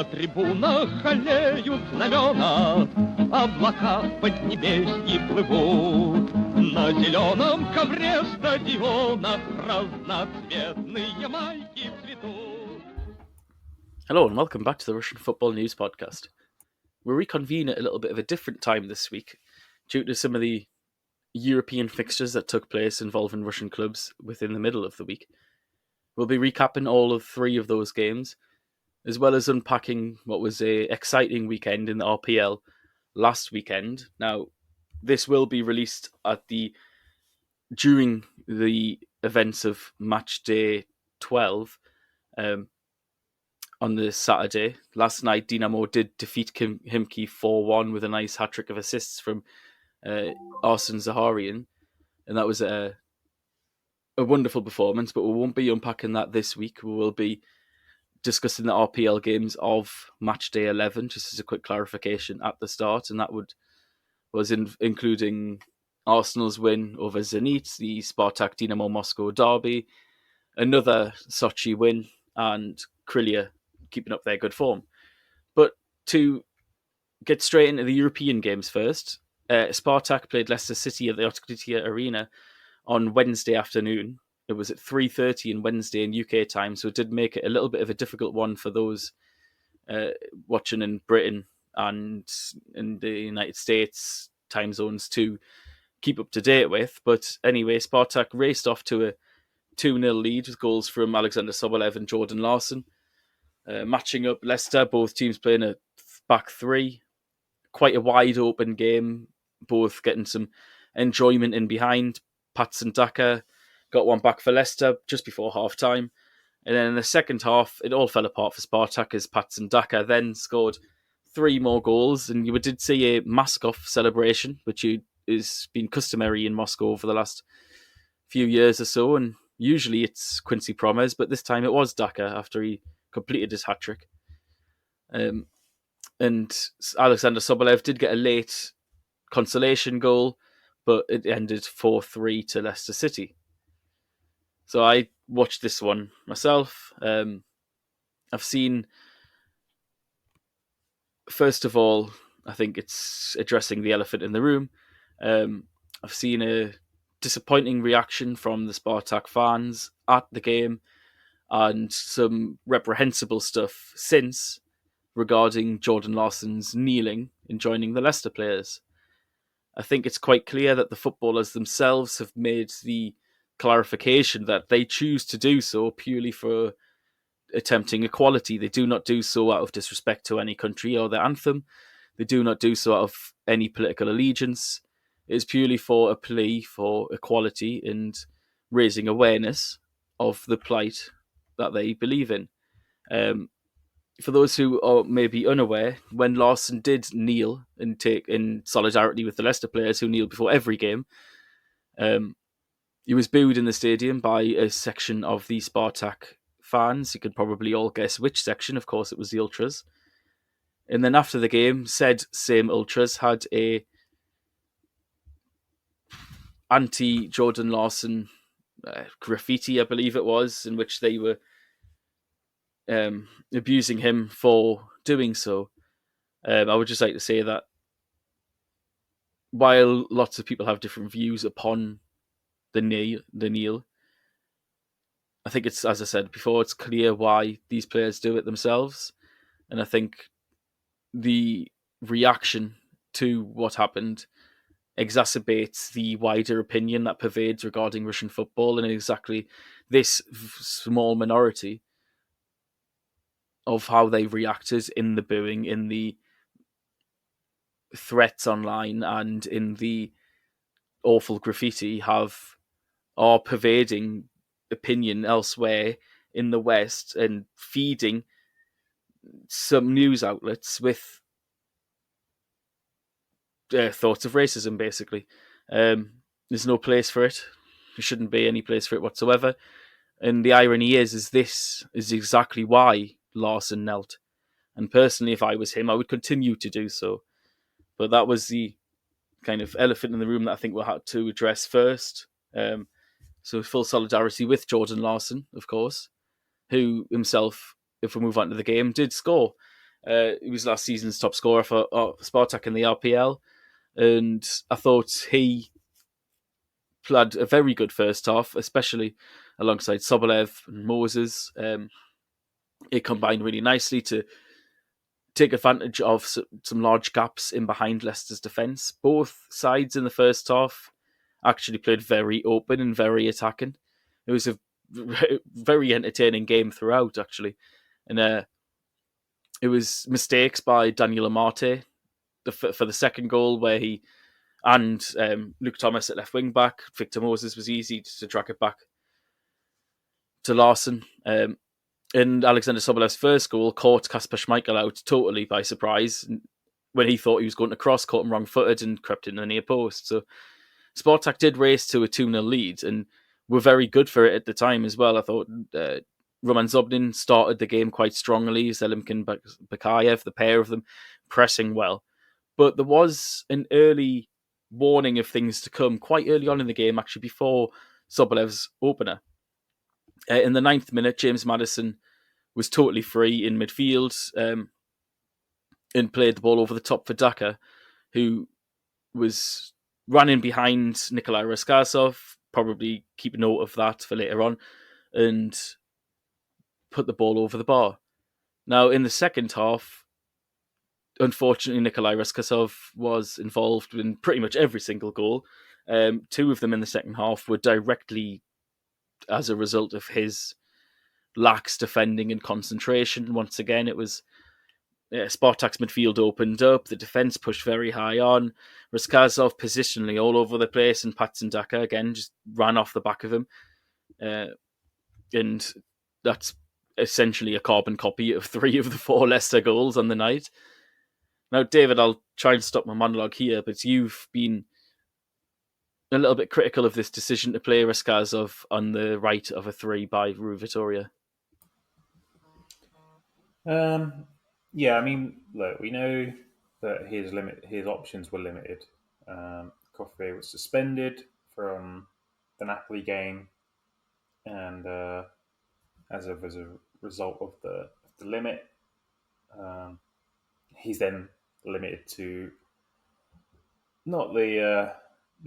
На трибунах аллеют знамена, облака в поднебесье плывут. На зеленом ковре стадиона разноцветные майки цветут. Hello and welcome back to the Russian Football News Podcast. We'll reconvene at a little bit of a different time this week due to some of the European fixtures that took place involving Russian clubs within the middle of the week. We'll be recapping all of 3 of those games, as well as unpacking what was a exciting weekend in the RPL last weekend. Now, this will be released during the events of match day 12 on the Saturday. Last night, Dinamo did defeat Khimki 4-1 with a nice hat-trick of assists from Arsene Zaharian, and that was a wonderful performance, but we won't be unpacking that this week. We will be discussing the RPL games of match day 11, just as a quick clarification at the start, and that was including Arsenal's win over Zenit, the Spartak Dinamo Moscow derby, another Sochi win, and Krylia keeping up their good form. But to get straight into the European games first, Spartak played Leicester City at the Otokritia Arena on Wednesday afternoon. It was at 3:30 on Wednesday in UK time, so it did make it a little bit of a difficult one for those watching in Britain and in the United States time zones to keep up to date with. But anyway, Spartak raced off to a 2-0 lead with goals from Alexander Sobolev and Jordan Larsson. Matching up Leicester, both teams playing a back 3. Quite a wide open game, both getting some enjoyment in behind. Patson Daka got one back for Leicester just before half-time. And then in the second half, it all fell apart for Spartak as Patson Daka then scored 3 more goals. And you did see a mask-off celebration, which has been customary in Moscow over the last few years or so. And usually it's Quincy Promes, but this time it was Daka after he completed his hat-trick. And Alexander Sobolev did get a late consolation goal, but it ended 4-3 to Leicester City. So I watched this one myself. I've seen, first of all, I think it's addressing the elephant in the room. I've seen a disappointing reaction from the Spartak fans at the game and some reprehensible stuff since regarding Jordan Larsson's kneeling in joining the Leicester players. I think it's quite clear that the footballers themselves have made the clarification that they choose to do so purely for attempting equality. They do not do so out of disrespect to any country or their anthem. They do not do so out of any political allegiance. It is purely for a plea for equality and raising awareness of the plight that they believe in. For those who are maybe unaware, when Larsson did kneel and take in solidarity with the Leicester players who kneel before every game, he was booed in the stadium by a section of the Spartak fans. You could probably all guess which section. Of course, it was the Ultras. And then after the game, said same Ultras had a anti-Jordan Larsson graffiti, I believe it was, in which they were abusing him for doing so. I would just like to say that while lots of people have different views upon the kneel, I think it's, as I said before, it's clear why these players do it themselves. And I think the reaction to what happened exacerbates the wider opinion that pervades regarding Russian football and exactly this small minority of how they reacted in the booing, in the threats online, and in the awful graffiti are pervading opinion elsewhere in the West and feeding some news outlets with thoughts of racism, basically. There's no place for it. There shouldn't be any place for it whatsoever. And the irony is this is exactly why Larsson knelt. And personally, if I was him, I would continue to do so. But that was the kind of elephant in the room that I think we'll have to address first. So full solidarity with Jordan Larsson, of course, who himself, if we move on to the game, did score. He was last season's top scorer for Spartak in the RPL, and I thought he had a very good first half, especially alongside Sobolev and Moses. It combined really nicely to take advantage of some large gaps in behind Leicester's defence. Both sides in the first half actually played very open and very attacking. It was a very entertaining game throughout, actually. And it was mistakes by Daniel Amate for the second goal, where he and Luke Thomas at left wing back. Victor Moses was easy to track it back to Larson. And Alexander Sobolev's first goal caught Kasper Schmeichel out totally by surprise when he thought he was going to cross, caught him wrong-footed and crept in the near post. So Spartak did race to a 2-0 lead and were very good for it at the time as well. I thought Roman Zobnin started the game quite strongly, Zelimkin Bakayev, the pair of them, pressing well. But there was an early warning of things to come quite early on in the game, actually, before Sobolev's opener. In the 9th minute, James Maddison was totally free in midfield and played the ball over the top for Daka, who was running behind Nikolai Raskazov, probably keep note of that for later on, and put the ball over the bar. Now, in the second half, unfortunately, Nikolai Raskazov was involved in pretty much every single goal. 2 of them in the second half were directly as a result of his lax defending and concentration. Once again, it was Spartak's midfield opened up, the defence pushed very high on, Raskazov positionally all over the place, and Patson Daka again just ran off the back of him. And that's essentially a carbon copy of 3 of the 4 Leicester goals on the night. Now, David, I'll try and stop my monologue here, but you've been a little bit critical of this decision to play Raskazov on the right of a 3 by Rui Vitoria. Yeah, I mean, look, we know that his options were limited. Coffey was suspended from the Napoli game, and as a result of the limit, he's then limited to not the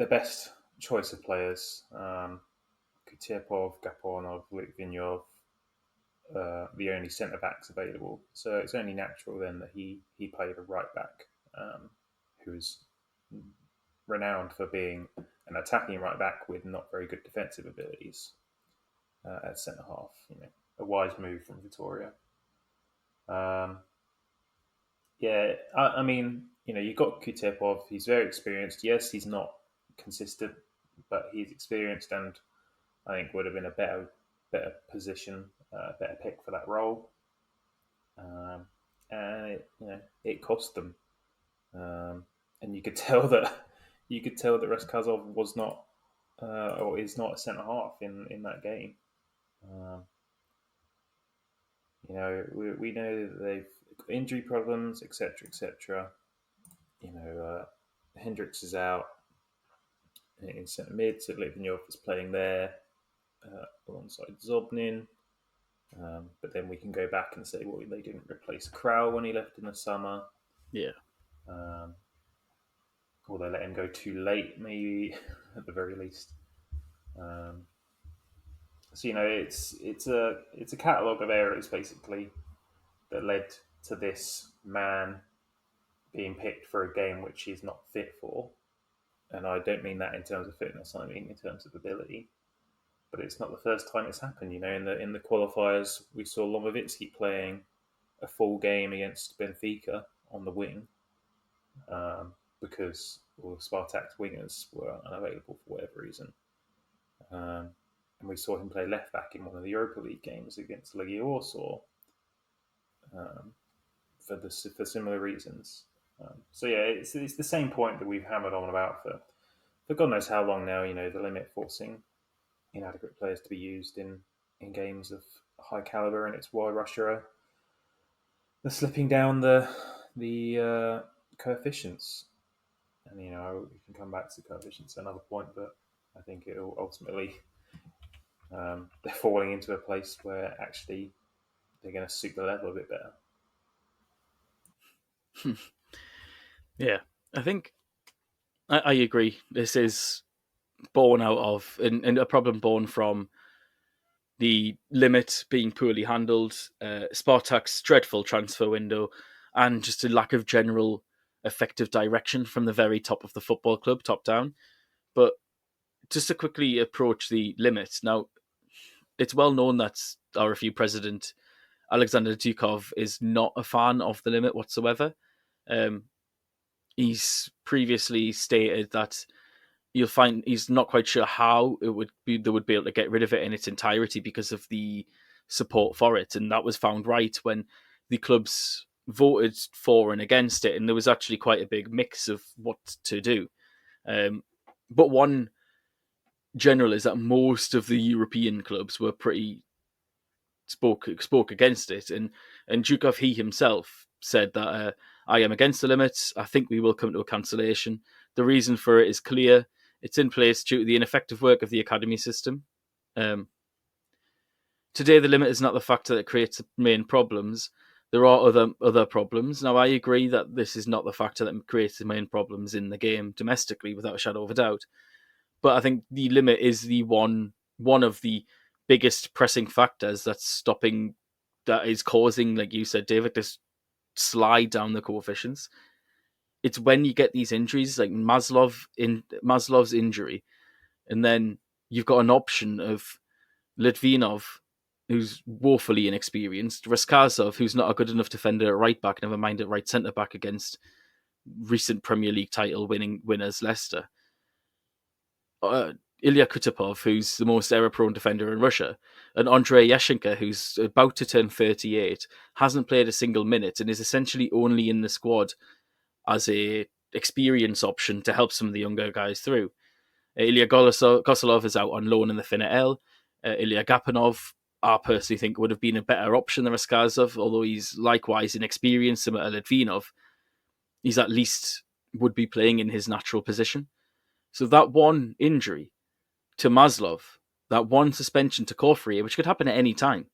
best choice of players. Kutepov, Gaponov, Litvinov, the only centre backs available. So it's only natural then that he played a right back, who's renowned for being an attacking right back with not very good defensive abilities at centre half. A wise move from Vitoria. I mean, you've got Kutepov. He's very experienced. Yes, he's not consistent, but he's experienced, and I think would have been a better position, better pick for that role. And it cost them, and you could tell that Raskazov was not or is not a centre half in that game. We know that they've got injury problems, etc., etc. Hendricks is out in centre mid, so Litvinov is playing there alongside Zobnin. But then we can go back and say, well, they didn't replace Krau when he left in the summer. Yeah. Or they let him go too late, maybe, at the very least. So it's a catalogue of errors basically that led to this man being picked for a game which he's not fit for. And I don't mean that in terms of fitness, I mean in terms of ability. But it's not the first time it's happened. In the qualifiers, we saw Lomovitsky playing a full game against Benfica on the wing because all of Spartak's wingers were unavailable for whatever reason. And we saw him play left back in one of the Europa League games against Legia Warsaw for similar reasons. So yeah, it's the same point that we've hammered on about for God knows how long now. The limit forcing inadequate players to be used in games of high caliber, and it's why Russia are slipping down the coefficients. And we can come back to coefficients at another point, but I think it'll ultimately they're falling into a place where actually they're going to suit the level a bit better. Yeah, I think I agree. This is born out of, and a problem born from the limit being poorly handled, Spartak's dreadful transfer window, and just a lack of general effective direction from the very top of the football club, top down. But just to quickly approach the limit, now it's well known that RFU president Alexander Dukov is not a fan of the limit whatsoever. Um, he's previously stated that you'll find he's not quite sure how they would be able to get rid of it in its entirety because of the support for it, and that was found right when the clubs voted for and against it, and there was actually quite a big mix of what to do. But one general is that most of the European clubs were pretty spoke against it, and Zhukov he himself said that I am against the limits. I think we will come to a cancellation. The reason for it is clear. It's in place due to the ineffective work of the academy system. Today, the limit is not the factor that creates the main problems. There are other problems. Now, I agree that this is not the factor that creates the main problems in the game domestically, without a shadow of a doubt. But I think the limit is the one of the biggest pressing factors that is causing, like you said, David, this slide down the coefficients. It's when you get these injuries, like Maslov's injury, and then you've got an option of Litvinov, who's woefully inexperienced, Raskazov, who's not a good enough defender at right back, never mind at right centre back against recent Premier League title winners Leicester. Ilya Kutapov, who's the most error-prone defender in Russia, and Andrei Yashenko, who's about to turn 38, hasn't played a single minute and is essentially only in the squad as a experience option to help some of the younger guys through. Ilya Kosolov is out on loan in the Finna L. Ilya Gapanov, I personally think, would have been a better option than Raskazov, although he's likewise inexperienced, similar to Litvinov. He's at least would be playing in his natural position. So that one injury to Maslov, that one suspension to Corfrier, which could happen at any time,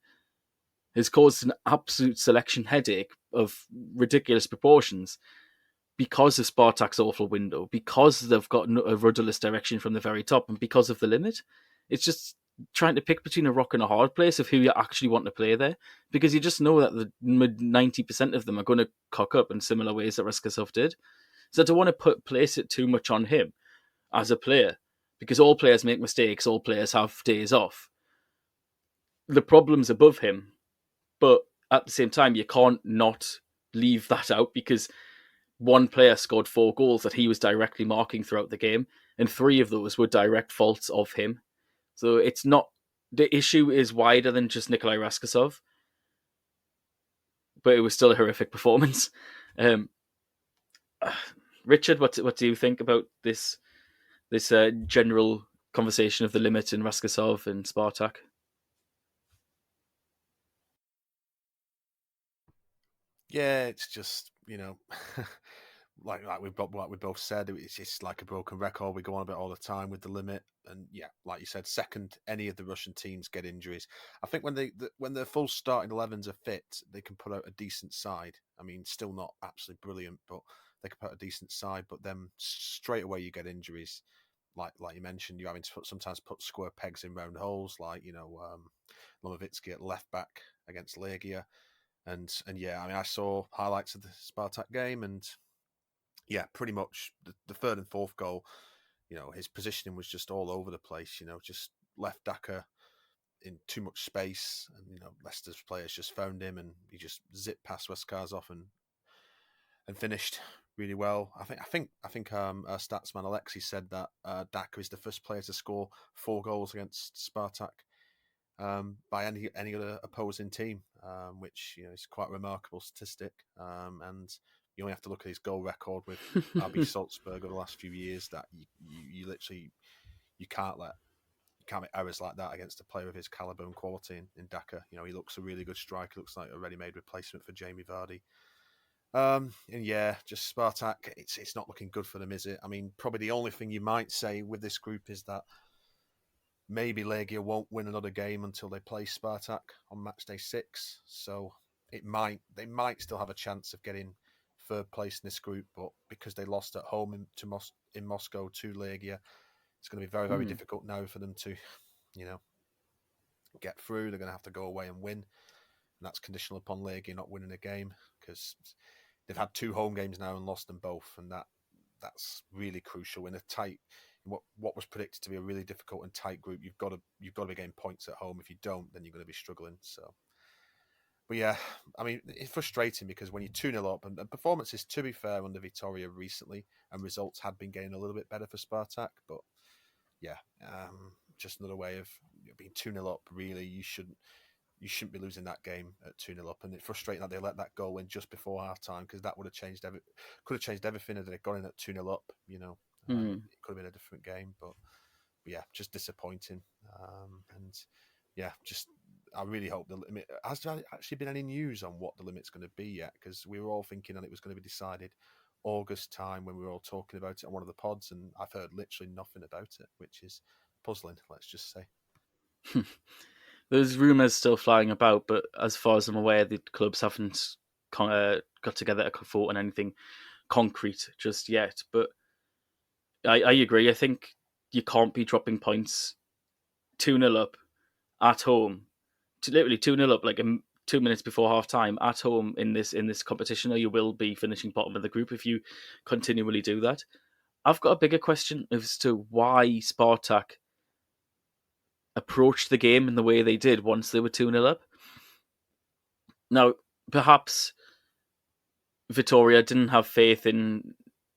has caused an absolute selection headache of ridiculous proportions because of Spartak's awful window, because they've got a rudderless direction from the very top, and because of the limit. It's just trying to pick between a rock and a hard place of who you actually want to play there, because you just know that the 90% of them are going to cock up in similar ways that Raskazov did. So I don't want to place it too much on him as a player, because all players make mistakes, all players have days off. The problem's above him, but at the same time, you can't not leave that out, because one player scored 4 goals that he was directly marking throughout the game, and 3 of those were direct faults of him. So it's not, the issue is wider than just Nikolai Raskasov, but it was still a horrific performance. Richard, what do you think about this general conversation of the limit in Raskasov and Spartak? Yeah, it's just, like we both said, it's just like a broken record. We go on about it all the time with the limit, and yeah, like you said, second any of the Russian teams get injuries. I think when their full starting 11s are fit, they can put out a decent side. I mean, still not absolutely brilliant, but they can put out a decent side. But then straight away you get injuries, like you mentioned, you're having to sometimes put square pegs in round holes, like Lomovitsky at left back against Legia. And yeah, I mean, I saw highlights of the Spartak game, and yeah, pretty much the third and fourth goal, his positioning was just all over the place. Just left Daka in too much space, and Leicester's players just found him, and he just zipped past Raskazov and finished really well. I think our statsman Alexei said that Daka is the first player to score 4 goals against Spartak by any other opposing team, which is quite a remarkable statistic. And you only have to look at his goal record with RB Salzburg over the last few years that you literally can't make errors like that against a player of his caliber and quality in Daka. He looks a really good striker. Looks like a ready-made replacement for Jamie Vardy. And yeah, just Spartak, it's not looking good for them, is it? I mean, probably the only thing you might say with this group is that maybe Legia won't win another game until they play Spartak on match day 6. So they might still have a chance of getting third place in this group, but because they lost at home in Moscow to Legia, it's going to be very, very difficult now for them to, get through. They're going to have to go away and win, and that's conditional upon Legia not winning a game, because they've had 2 home games now and lost them both, and that's really crucial in a tight, what was predicted to be a really difficult and tight group. You've got to be getting points at home. If you don't, then you're going to be struggling. So, but yeah, I mean, it's frustrating because when you're 2-0 up, and performances, to be fair, under Vitoria recently, and results had been getting a little bit better for Spartak, but yeah, just another way of being 2-0 up. Really, you shouldn't be losing that game at 2-0 up, and it's frustrating that they let that goal in just before half time, because that could have changed everything if they'd gone in at 2-0 up. It could have been a different game, but yeah, just disappointing. And yeah, I really hope the limit. Has there actually been any news on what the limit's going to be yet? Because we were all thinking that it was going to be decided August time when we were all talking about it on one of the pods, and I've heard literally nothing about it, which is puzzling, let's just say. There's rumours still flying about, but as far as I'm aware, the clubs haven't got together to vote on anything concrete just yet. But I agree. I think you can't be dropping points 2-0 up at home, literally 2-0 up, like 2 minutes before half time at home in this competition, or you will be finishing bottom of the group if you continually do that. I've got a bigger question as to why Spartak approached the game in the way they did once they were 2-0 up. Now, perhaps Vitoria didn't have faith in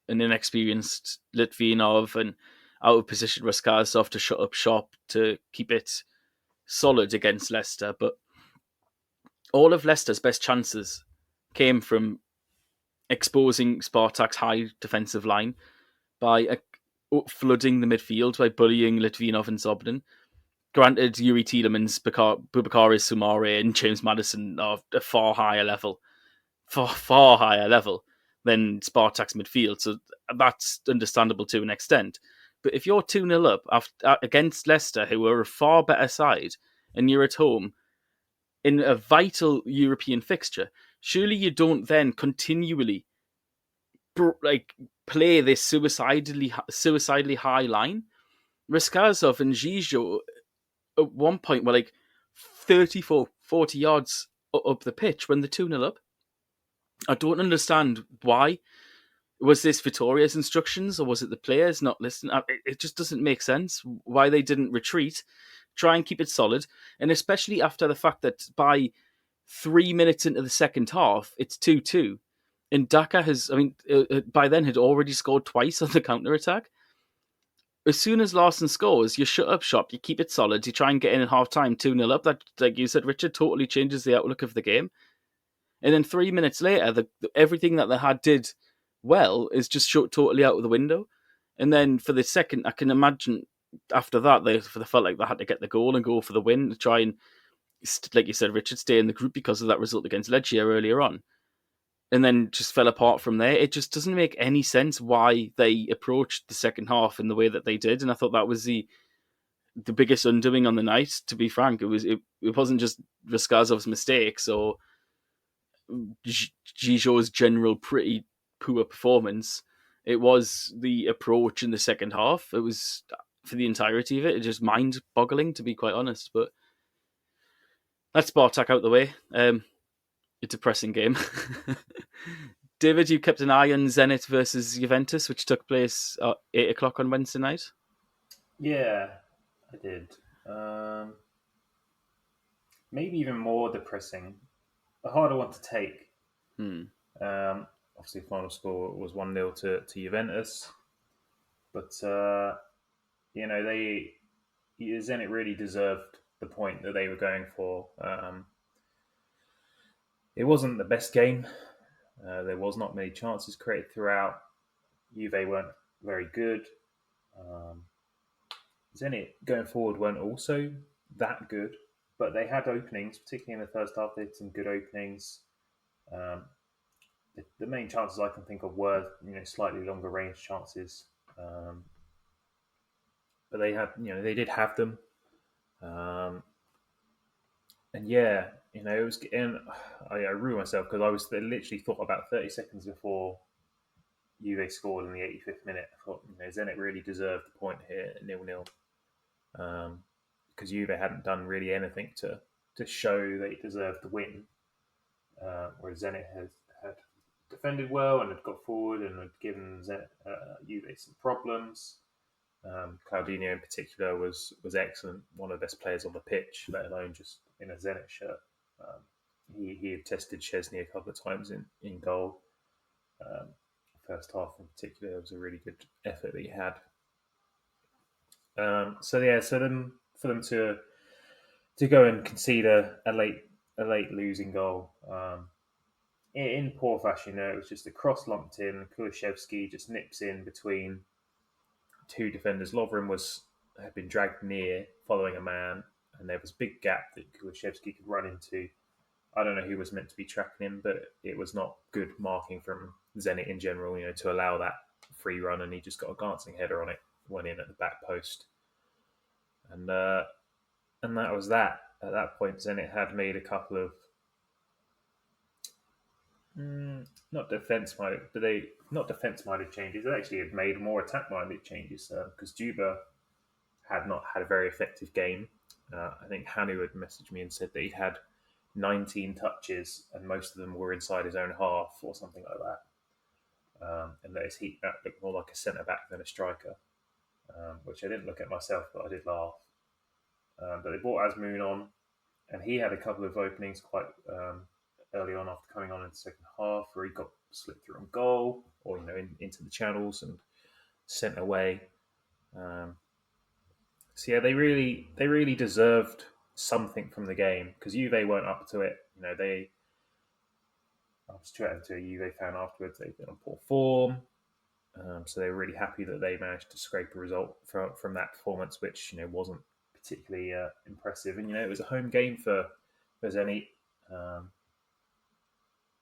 an inexperienced Litvinov and out of position Raskazov to shut up shop to keep it solid against Leicester, but all of Leicester's best chances came from exposing Spartak's high defensive line by flooding the midfield, by bullying Litvinov and Zobnin. Granted, Yuri Tielemans, Bubakaris Sumare and James Maddison are a far higher level than Spartak's midfield, so that's understandable to an extent. But if you're 2-0 up against Leicester, who are a far better side, and you're at home in a vital European fixture, surely you don't then continually play this suicidally high line. Raskazov and Zizou at one point were 34, 40 yards up the pitch when they're 2-0 up. I don't understand why. Was this Vitoria's instructions, or was it the players not listening? It just doesn't make sense why they didn't retreat, try and keep it solid, and especially after the fact that by 3 minutes into the second half, it's 2-2. And Dhaka by then had already scored twice on the counter-attack. As soon as Larson scores, you shut up shop, you keep it solid, you try and get in at half-time 2-0 up. That, like you said, Richard, totally changes the outlook of the game. And then 3 minutes later, everything that they did well is just shot totally out of the window. And then for the second, I can imagine after that, they felt like they had to get the goal and go for the win to try and, like you said, Richard, stay in the group because of that result against Legia earlier on. And then just fell apart from there. It just doesn't make any sense why they approached the second half in the way that they did. And I thought that was the biggest undoing on the night, to be frank. It wasn't just Raskazov's mistakes or Zizou's general pretty poor performance. It was the approach in the second half. It was, for the entirety of it, just mind-boggling, to be quite honest. But that's Spartak out the way. A depressing game. David, you kept an eye on Zenit versus Juventus, which took place at 8 o'clock on Wednesday night. Yeah, I did. Maybe even more depressing. A harder one to take. Obviously, the final score was 1-0 to Juventus. But, Zenit really deserved the point that they were going for. It wasn't the best game. There was not many chances created throughout. Juve weren't very good. Zenit going forward weren't also that good, but they had openings, particularly in the first half. They had some good openings. The main chances I can think of were, slightly longer range chances, but they did have them. And yeah, it was, and I ruined myself because I literally thought about 30 seconds before Juve scored in the 85th minute. I thought, Zenit really deserved the point here, 0-0, because Juve hadn't done really anything to show they deserved the win, whereas Zenit had defended well and had got forward and had given Juve some problems. Claudinho in particular was excellent, one of the best players on the pitch, let alone just in a Zenit shirt. He had tested Szczesny a couple of times in goal. First half in particular, it was a really good effort that he had. So for them to go and concede a late losing goal in poor fashion, it was just a cross lumped in. Kulusevski just nips in between two defenders. Lovren had been dragged near following a man, and there was a big gap that Kulusevski could run into. I don't know who was meant to be tracking him, but it was not good marking from Zenit in general, to allow that free run, and he just got a glancing header on it, went in at the back post. And that was that. At that point, Zenit had made a couple of not defence-minded changes. They actually had made more attack-minded changes because Juba had not had a very effective game. I think Hanu had messaged me and said that he had 19 touches and most of them were inside his own half or something like that. And that his heat map looked more like a centre-back than a striker, which I didn't look at myself, but I did laugh. But they brought Azmoun on, and he had a couple of openings quite early on after coming on in the second half, where he got slipped through on goal or into the channels and sent away. So yeah, they really deserved something from the game because Juve weren't up to it. I was chatting to a Juve fan afterwards. They've been on poor form, so they were really happy that they managed to scrape a result from that performance, which wasn't particularly impressive. And it was a home game for Zenit,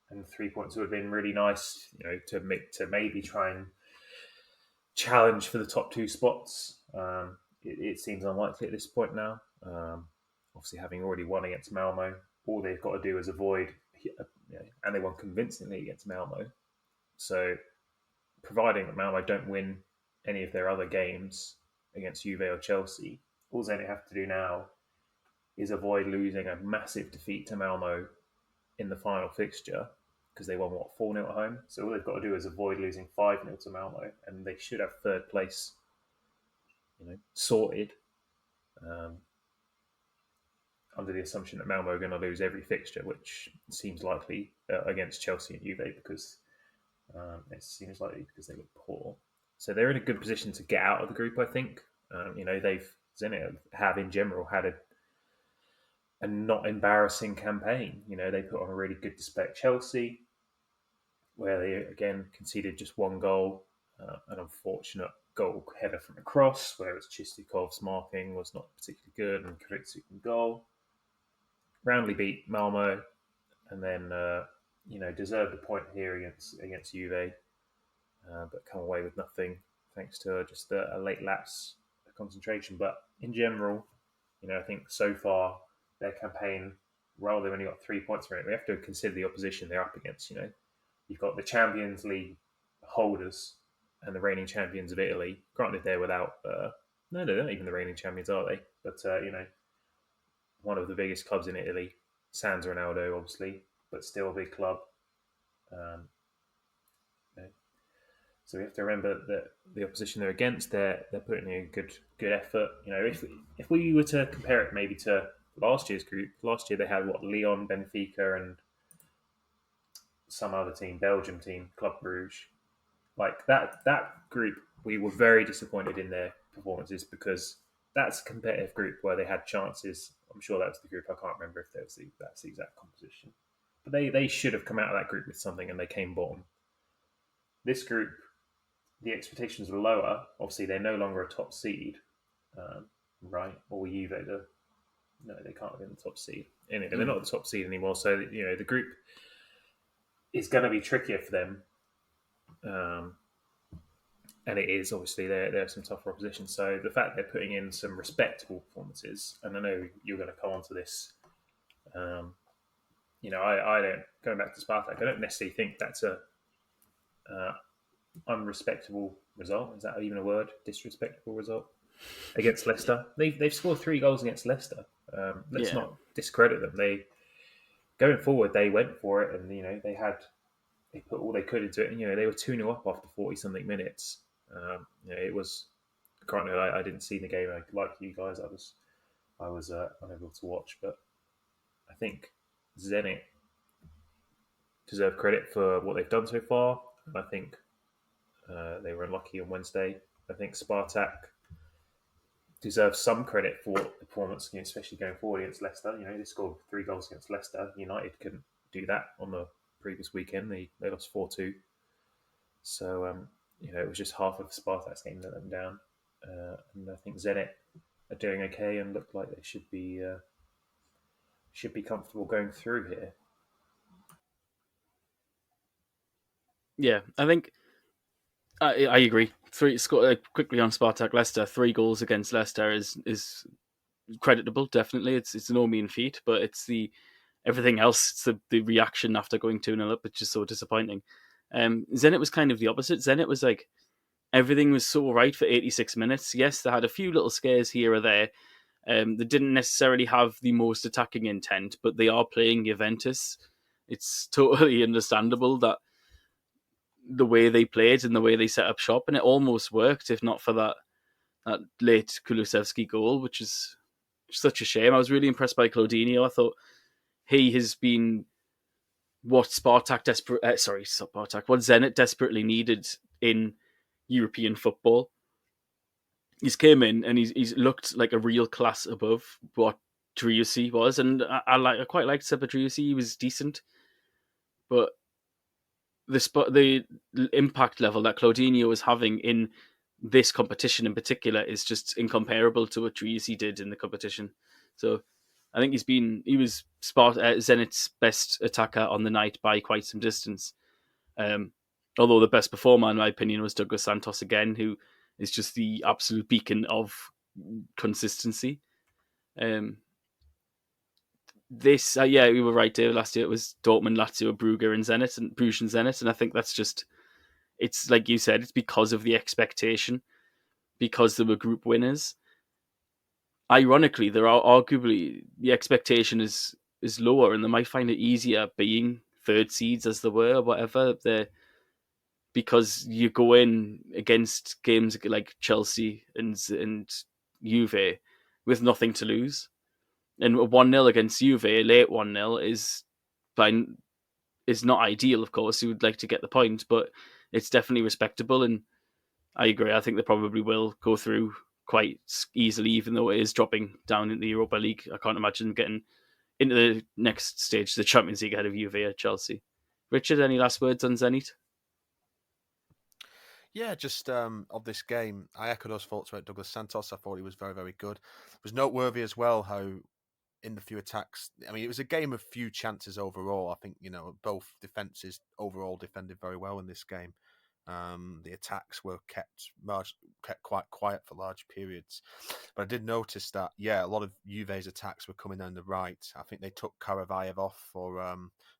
and 3 points would have been really nice. To maybe try and challenge for the top two spots. It seems unlikely at this point now. Obviously, having already won against Malmo, all they've got to do is avoid, and they won convincingly against Malmo. So, providing that Malmo don't win any of their other games against Juve or Chelsea, all they have to do now is avoid losing a massive defeat to Malmo in the final fixture, because they won 4-0 at home. So all they've got to do is avoid losing 5-0 to Malmo, and they should have third place, sorted. Under the assumption that Malmo are going to lose every fixture, which seems likely against Chelsea and Juve, because it seems likely because they look poor. So they're in a good position to get out of the group, I think. Zenit have in general had a not embarrassing campaign. They put on a really good display at Chelsea, where they again conceded just one goal, an unfortunate goal header from a cross, whereas Chistikov's marking was not particularly good, and Kritsuk in goal. Roundly beat Malmo, and then deserved a point here against Juve, but come away with nothing thanks to just a late lapse of concentration. But in general, I think so far their campaign, rather they've only got 3 points from it, we have to consider the opposition they're up against. You've got the Champions League holders and the reigning champions of Italy. Granted, they're without. No, they're not even the reigning champions, are they? But one of the biggest clubs in Italy, sans Ronaldo, obviously, but still a big club. So we have to remember that the opposition they're against, they're putting in a good effort. If we were to compare it maybe to last year's group, last year they had Lyon, Benfica, and some other team, Belgium team, Club Brugge. Like that group, we were very disappointed in their performances because that's a competitive group where they had chances. I'm sure that was the group. I can't remember if that's the exact composition. But they should have come out of that group with something, and they came bottom. This group, the expectations were lower. Obviously, they're no longer a top seed, right? Or were Juve no, they can't have been the top seed. Anyway, they're not the top seed anymore. So, the group is going to be trickier for them. And it is, obviously, there are some tougher opposition. So the fact they're putting in some respectable performances, and I know you're going to come on to this I don't, going back to Spartak, I don't necessarily think that's a unrespectable result. Is that even a word? Disrespectful result against Leicester. They've scored 3 goals against Leicester. Let's not discredit them. They going forward, they went for it, and they put all they could into it. And, they were 2-0 up after 40 something minutes. It was, granted, I didn't see the game like you guys. I was unable to watch, but I think Zenit deserve credit for what they've done so far. I think they were unlucky on Wednesday. I think Spartak deserves some credit for the performance, especially going forward against Leicester. They scored 3 goals against Leicester. United couldn't do that on the previous weekend. They lost 4-2. So, it was just half of Spartak's game that let them down. And I think Zenit are doing okay and look like they should be comfortable going through here. Yeah, I think I agree. Quickly on Spartak Leicester. 3 goals against Leicester is creditable. Definitely, it's no mean feat, but it's everything else. It's the reaction after going 2-0 up, which is so disappointing. Zenit was kind of the opposite. Zenit was like everything was so right for 86 minutes. Yes, they had a few little scares here or there. They didn't necessarily have the most attacking intent, but they are playing Juventus. It's totally understandable that the way they played and the way they set up shop, and it almost worked if not for that late Kulusevski goal, which is such a shame. I was really impressed by Claudinho. I thought he has been what what Zenit desperately needed in European football. He's came in and he's looked like a real class above what Driussi was, and I quite liked Seba Driussi. He was decent, but the impact level that Claudinho was having in this competition in particular is just incomparable to what Driussi did in the competition. So I think he was Zenit's best attacker on the night by quite some distance. Although the best performer, in my opinion, was Douglas Santos again, who is just the absolute beacon of consistency. We were right, Dave. Last year it was Dortmund, Lazio, Bruges and Zenit, and I think that's just, it's like you said, it's because of the expectation, because they were group winners. Ironically, there are arguably the expectation is lower, and they might find it easier being third seeds as they were, or whatever. Because you go in against games like Chelsea and Juve with nothing to lose. And a 1-0 against Juve, a late 1-0, is not ideal, of course. You would like to get the point, but it's definitely respectable. And I agree. I think they probably will go through quite easily, even though it is dropping down in the Europa League. I can't imagine getting into the next stage, the Champions League, ahead of Juve or Chelsea. Richard, any last words on Zenit? Yeah, just of this game, I echo those thoughts about Douglas Santos. I thought he was very, very good. It was noteworthy as well how in the few attacks, I mean, it was a game of few chances overall. I think, both defences overall defended very well in this game. The attacks were kept quite quiet for large periods. But I did notice that, a lot of Juve's attacks were coming down the right. I think they took Karavayev off for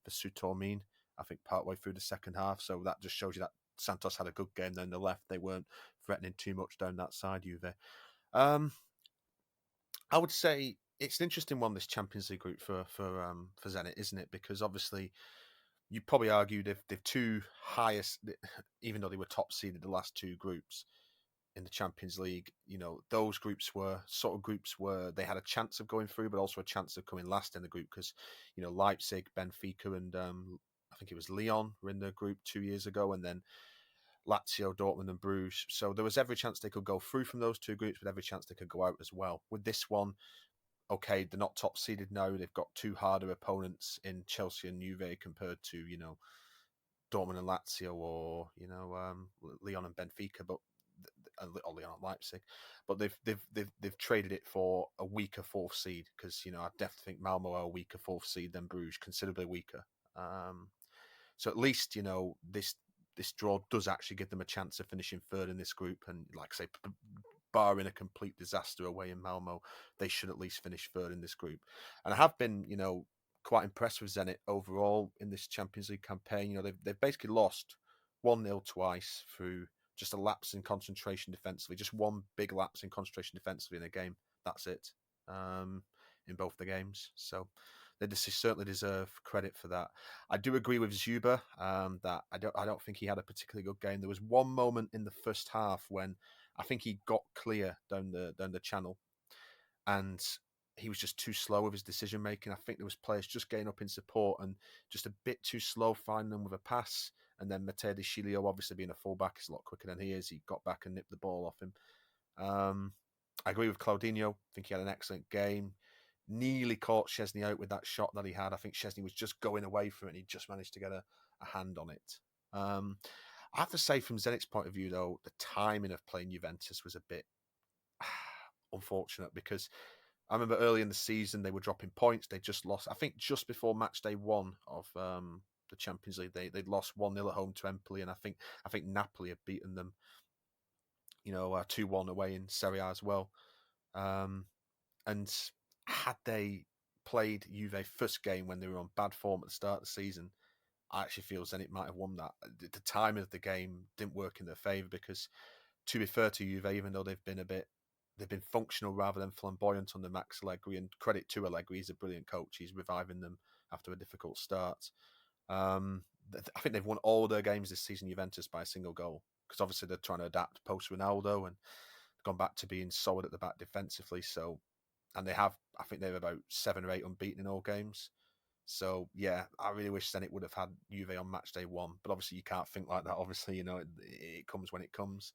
Sutormin, I think, partway through the second half. So that just shows you that Santos had a good game down the left. They weren't threatening too much down that side, Juve. I would say it's an interesting one, this Champions League group for Zenit, isn't it? Because obviously, you probably argue they've two highest, even though they were top seeded the last 2 groups in the Champions League. Those groups were sort of groups where they had a chance of going through, but also a chance of coming last in the group because Leipzig, Benfica, and I think it was Lyon were in the group 2 years ago, and then Lazio, Dortmund and Bruges. So there was every chance they could go through from those 2 groups, but every chance they could go out as well. With this one, okay, they're not top seeded now. They've got 2 harder opponents in Chelsea and Juve compared to, Dortmund and Lazio, or, Lyon and Benfica, or Lyon and Leipzig. But they've traded it for a weaker 4th seed because, I definitely think Malmo are a weaker 4th seed than Bruges, considerably weaker. So at least, this draw does actually give them a chance of finishing 3rd in this group. And like I say, barring a complete disaster away in Malmo, they should at least finish 3rd in this group. And I have been, quite impressed with Zenit overall in this Champions League campaign. You know, they've basically lost 1-0 twice through just a lapse in concentration defensively, just one big lapse in concentration defensively in a game. That's it, in both the games. So they certainly deserve credit for that. I do agree with Zuba that I don't think he had a particularly good game. There was one moment in the first half when I think he got clear down the channel, and he was just too slow with his decision making. I think there was players just getting up in support and just a bit too slow finding them with a pass. And then Mateo De Chilio, obviously being a fullback, is a lot quicker than he is. He got back and nipped the ball off him. I agree with Claudinho. I think he had an excellent game. Nearly caught Szczesny out with that shot that he had. I think Szczesny was just going away from it and he just managed to get a hand on it. I have to say, from Zenit's point of view, though, the timing of playing Juventus was a bit unfortunate, because I remember early in the season they were dropping points. They just lost, I think, just before match day 1 of the Champions League. They'd lost 1-0 at home to Empoli, and I think Napoli had beaten them, 2-1 away in Serie A as well. And had they played Juve first game when they were on bad form at the start of the season, I actually feel Zenit might have won that. The timing of the game didn't work in their favour, because, to be fair to Juve, even though they've been functional rather than flamboyant under Max Allegri, and credit to Allegri, he's a brilliant coach. He's reviving them after a difficult start. I think they've won all their games this season, Juventus, by a single goal, because obviously they're trying to adapt post Ronaldo and gone back to being solid at the back defensively. So, and I think they're about 7 or 8 unbeaten in all games. So yeah, I really wish Zenit would have had Juve on match day 1, but obviously you can't think like that. Obviously, it comes when it comes.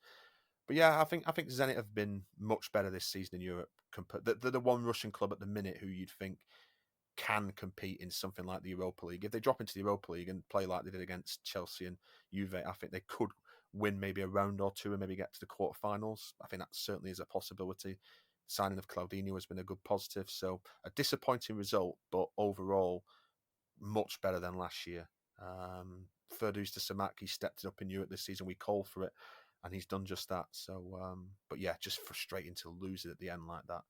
But yeah, I think Zenit have been much better this season in Europe. They're the one Russian club at the minute who you'd think can compete in something like the Europa League. If they drop into the Europa League and play like they did against Chelsea and Juve, I think they could win maybe a round or two and maybe get to the quarterfinals. I think that certainly is a possibility. Signing of Claudinho has been a good positive. So a disappointing result, but overall much better than last year. Fair dues to Samak. He stepped it up in Europe this season. We called for it, and he's done just that. So, but yeah, just frustrating to lose it at the end like that.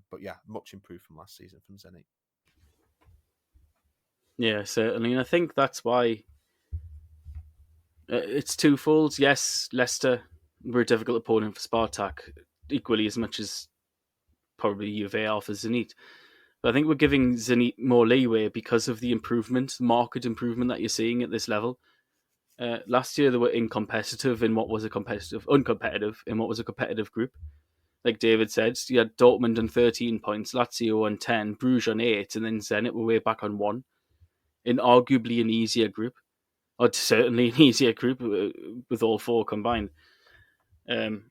But yeah, much improved from last season from Zenit. Yeah, certainly. And I think that's why it's twofold. Yes, Leicester were a difficult opponent for Spartak, equally as much as probably Juve are for Zenit. But I think we're giving Zenit more leeway because of the market improvement that you're seeing at this level. Last year they were uncompetitive in what was a competitive group. Like David said, you had Dortmund on 13 points, Lazio on 10, Bruges on 8, and then Zenit were way back on 1. In arguably an easier group, or certainly an easier group with all 4 combined. So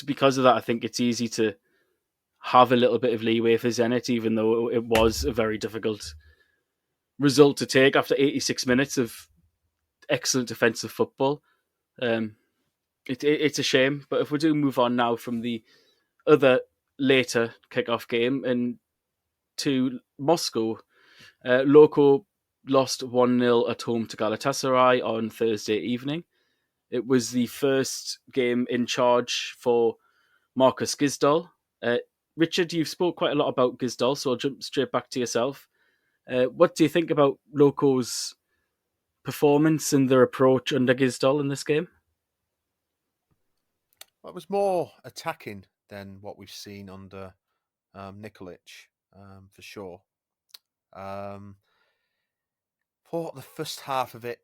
because of that, I think it's easy to have a little bit of leeway for Zenit, even though it was a very difficult result to take after 86 minutes of excellent defensive football. It's a shame, but if we do move on now from the other later kickoff game and to Moscow, Loko lost 1-0 at home to Galatasaray on Thursday evening. It was the first game in charge for Marcus Gisdol. Richard, you've spoke quite a lot about Gisdol, so I'll jump straight back to yourself. What do you think about Loko's performance and their approach under Gisdol in this game? Well, it was more attacking than what we've seen under Nikolic, for sure. Thought the first half of it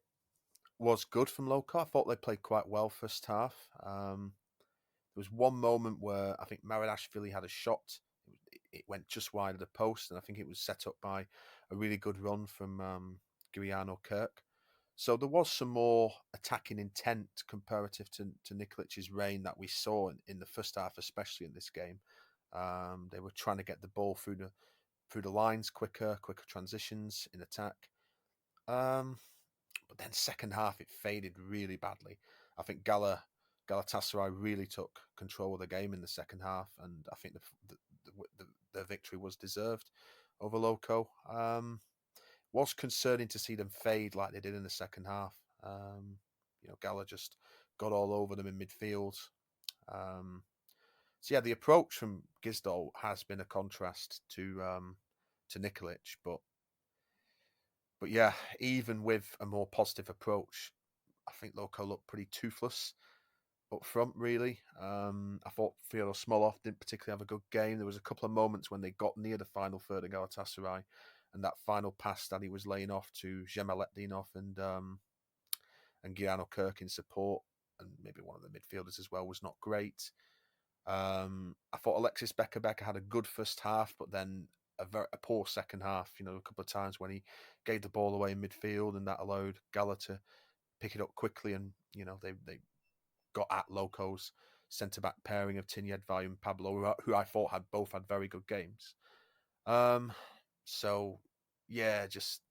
was good from Loko. I thought they played quite well first half. There was one moment where I think Maradashvili had a shot. It went just wide of the post, and I think it was set up by a really good run from Giriano Kirk. So there was some more attacking intent comparative to Nikolic's reign that we saw in the first half, especially in this game. They were trying to get the ball through the lines quicker transitions in attack. But then second half, it faded really badly. I think Galatasaray really took control of the game in the second half, and I think the victory was deserved over Loko. Was concerning to see them fade like they did in the second half. Gala just got all over them in midfield. So yeah, the approach from Gisdol has been a contrast to Nikolic, but yeah, even with a more positive approach, I think Loco looked pretty toothless up front, really. I thought Fyodor Smolov didn't particularly have a good game. There was a couple of moments when they got near the final third of Galatasaray, and that final pass that he was laying off to Zhemaletdinov and Giano Kirk in support, and maybe one of the midfielders as well, was not great. I thought Alexis Becker had a good first half, but then a poor second half. A couple of times when he gave the ball away in midfield, and that allowed Gala to pick it up quickly, and they got at Loco's centre-back pairing of Tinyedvai and Pablo, who I thought both had very good games. So, yeah, just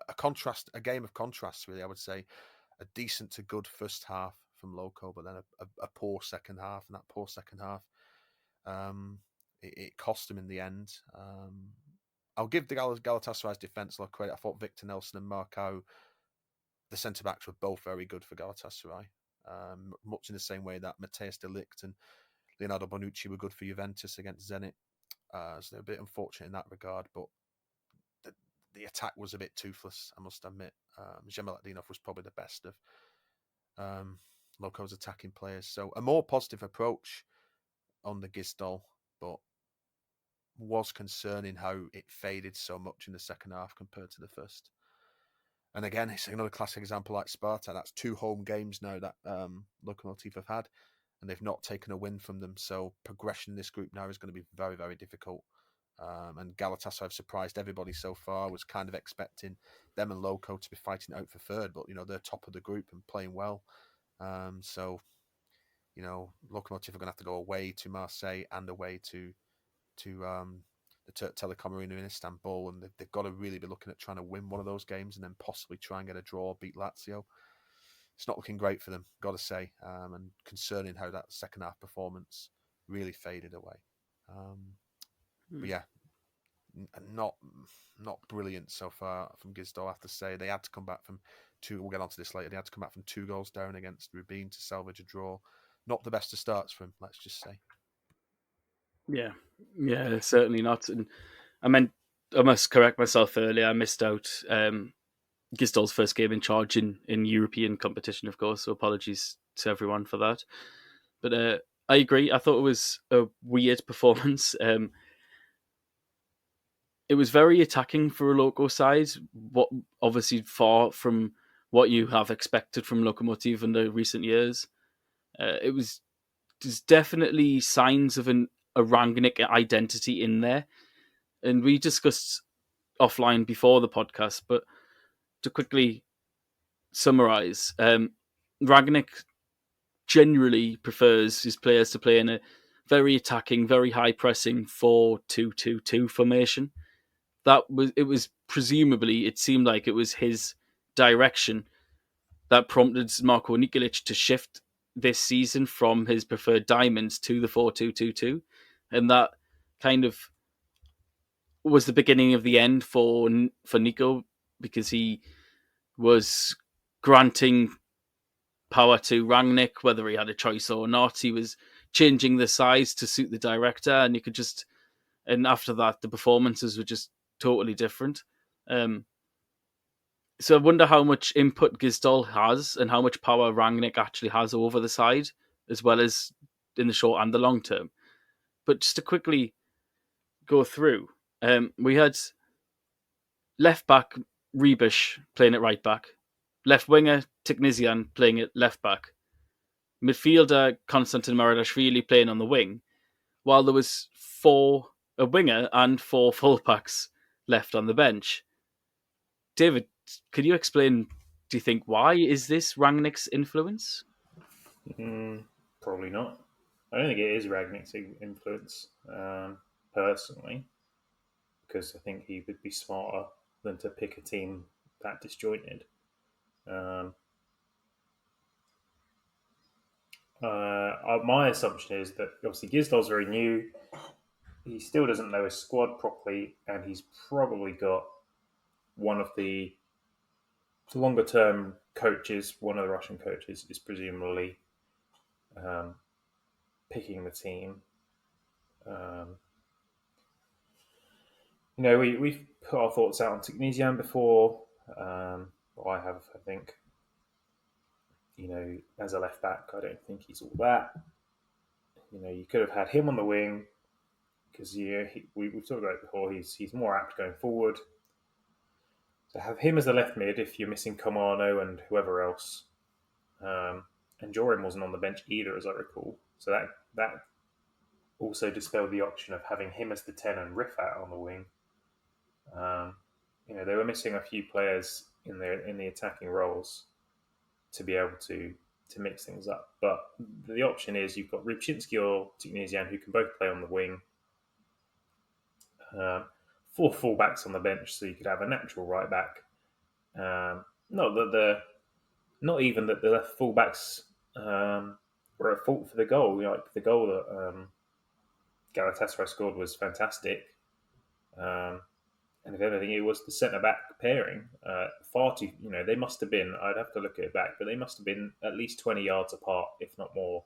a game of contrasts, really, I would say. A decent to good first half from Loco, but then a poor second half, and that poor second half, it cost him in the end. I'll give the Galatasaray's defence a lot of credit. I thought Victor Nelson and Marcao, the centre-backs, were both very good for Galatasaray. Much in the same way that Matthijs de Ligt and Leonardo Bonucci were good for Juventus against Zenit. So they're a bit unfortunate in that regard, but the attack was a bit toothless, I must admit. Zhemaletdinov was probably the best of Loco's attacking players. So a more positive approach on the Gisdol, but was concerning how it faded so much in the second half compared to the first. And again, it's another classic example like Spartak. That's 2 home games now that Lokomotiv have had, and they've not taken a win from them. So progression in this group now is going to be very, very difficult. And Galatasaray have surprised everybody so far. Was kind of expecting them and Loco to be fighting out for third, but they're top of the group and playing well. So Lokomotiv are going to have to go away to Marseille and away to the Turk Telecom Arena in Istanbul, and they've got to really be looking at trying to win one of those games and then possibly try and get a draw, beat Lazio. It's not looking great for them, got to say, and concerning how that second half performance really faded away. But yeah, not brilliant so far from Gisdol, I have to say. They had to come back from 2, we'll get onto this later, they had to come back from 2 goals down against Rubin to salvage a draw. Not the best of starts for him, let's just say. Yeah, certainly not. And I must correct myself earlier. I missed out Gisdol's first game in charge in European competition, of course. So apologies to everyone for that. But I agree. I thought it was a weird performance. It was very attacking for a Loco side. What obviously far from what you have expected from Lokomotiv in the recent years. There's definitely signs of a Rangnick identity in there. And we discussed offline before the podcast, but to quickly summarize, Rangnick generally prefers his players to play in a very attacking, very high pressing 4-2-2-2 formation. It seemed like it was his direction that prompted Marko Nikolic to shift this season from his preferred diamonds to the 4-2-2-2. And that kind of was the beginning of the end for Nico, because he was granting power to Rangnick, whether he had a choice or not. He was changing the size to suit the director, and and after that, the performances were just totally different. So I wonder how much input Gisdol has and how much power Rangnick actually has over the side, as well as in the short and the long term. But just to quickly go through, we had left back Rebic playing at right back, left winger Tiknisian playing at left back, midfielder Konstantin Maradashvili playing on the wing, while there was a winger and 4 fullbacks left on the bench. David, could you explain, do you think, why is this Rangnick's influence? Probably not. I don't think it is Rangnick's influence, personally, because I think he would be smarter than to pick a team that disjointed. My assumption is that obviously Gisdol's very new. He still doesn't know his squad properly, and he's probably got one of the longer term coaches, one of the Russian coaches, is presumably picking the team. we've put our thoughts out on Technesian before. I have, I think. As a left back, I don't think he's all that. You could have had him on the wing because we've talked about it before. He's more apt going forward. So have him as a left mid if you're missing Comano and whoever else. And Jorim wasn't on the bench either, as I recall. So that also dispelled the option of having him as the 10 and Riffat on the wing. They were missing a few players in the attacking roles to be able to mix things up. But the option is you've got Rybczynski or Technesian who can both play on the wing. 4 fullbacks on the bench, so you could have a natural right back. Not even that the left fullbacks were at fault for the goal. Like the goal that Galatasaray scored was fantastic. And if anything, it was the centre-back pairing. Far too, they must have been, I'd have to look at it back, but they must have been at least 20 yards apart, if not more.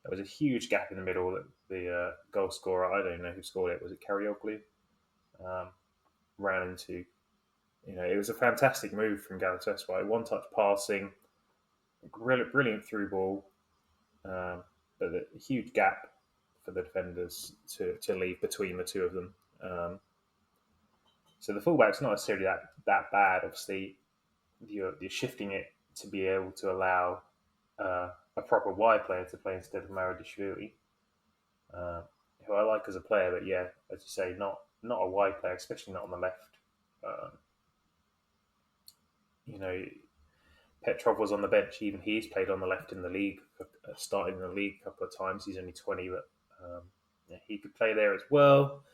There was a huge gap in the middle that the goal scorer, I don't know who scored it, was it Karagioglu? Ran into. It was a fantastic move from Galatasaray. One-touch passing, brilliant through ball, but a huge gap for the defenders to leave between the two of them. So the fullback's not necessarily that bad. Obviously, you're shifting it to be able to allow a proper wide player to play instead of Maradishvili, who I like as a player, but yeah, as you say, not a wide player, especially not on the left. Petrov was on the bench. Even he's played on the left in the league, starting in the league a couple of times. He's only 20, but he could play there as well.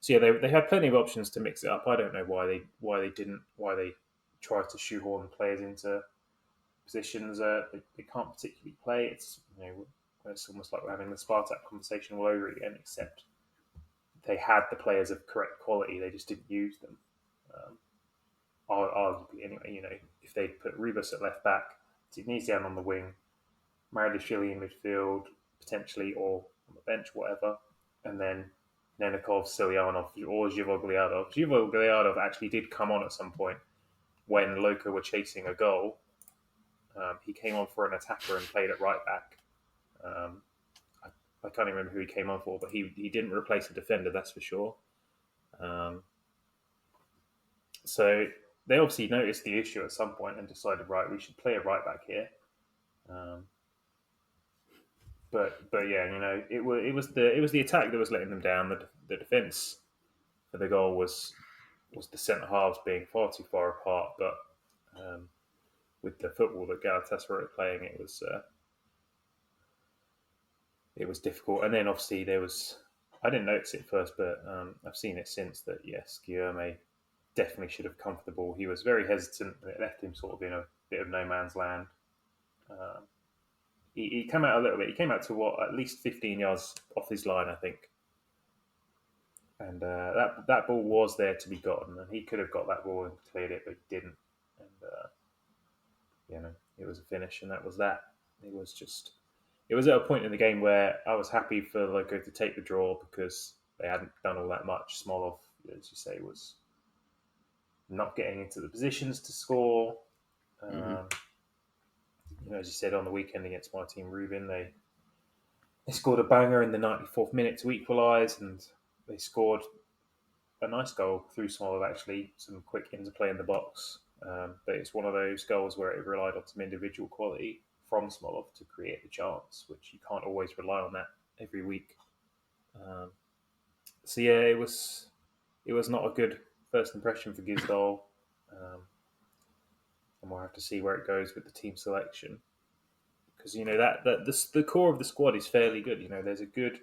So yeah, they had plenty of options to mix it up. I don't know why they tried to shoehorn players into positions they can't particularly play. It's almost like we're having the Spartak conversation all over again, except they had the players of correct quality. They just didn't use them. Arguably, anyway, if they'd put Ribas at left back, Technesian on the wing, Maradishvili in midfield, potentially, or on the bench, whatever, and then Nenakov, Silyanov, or Zhivogliadov. Zhivogliadov actually did come on at some point when Loco were chasing a goal. He came on for an attacker and played at right back. I can't even remember who he came on for, but he didn't replace a defender, that's for sure. So they obviously noticed the issue at some point and decided, right, we should play a right back here. But yeah, it was the attack that was letting them down. The defence for the goal was the centre halves being far too far apart. But with the football that Galatasaray were playing, it was difficult. And then obviously there was, I didn't notice it first, but I've seen it since that yes, Guilherme definitely should have come for the ball. He was very hesitant, and it left him sort of in a bit of no man's land. He came out a little bit. He came out to at least 15 yards off his line, I think. And that ball was there to be gotten, and he could have got that ball and cleared it, but he didn't. And it was a finish, and that was that. It was at a point in the game where I was happy for Loco to take the draw because they hadn't done all that much. Smolov, as you say, was not getting into the positions to score. As you said, on the weekend against my team, Rubin, they scored a banger in the 94th minute to equalise, and they scored a nice goal through Smolov, actually, some quick interplay in the box. But it's one of those goals where it relied on some individual quality from Smolov to create the chance, which you can't always rely on that every week. So yeah, it was not a good first impression for Gisdol. And we'll have to see where it goes with the team selection, because the core of the squad is fairly good. There's a good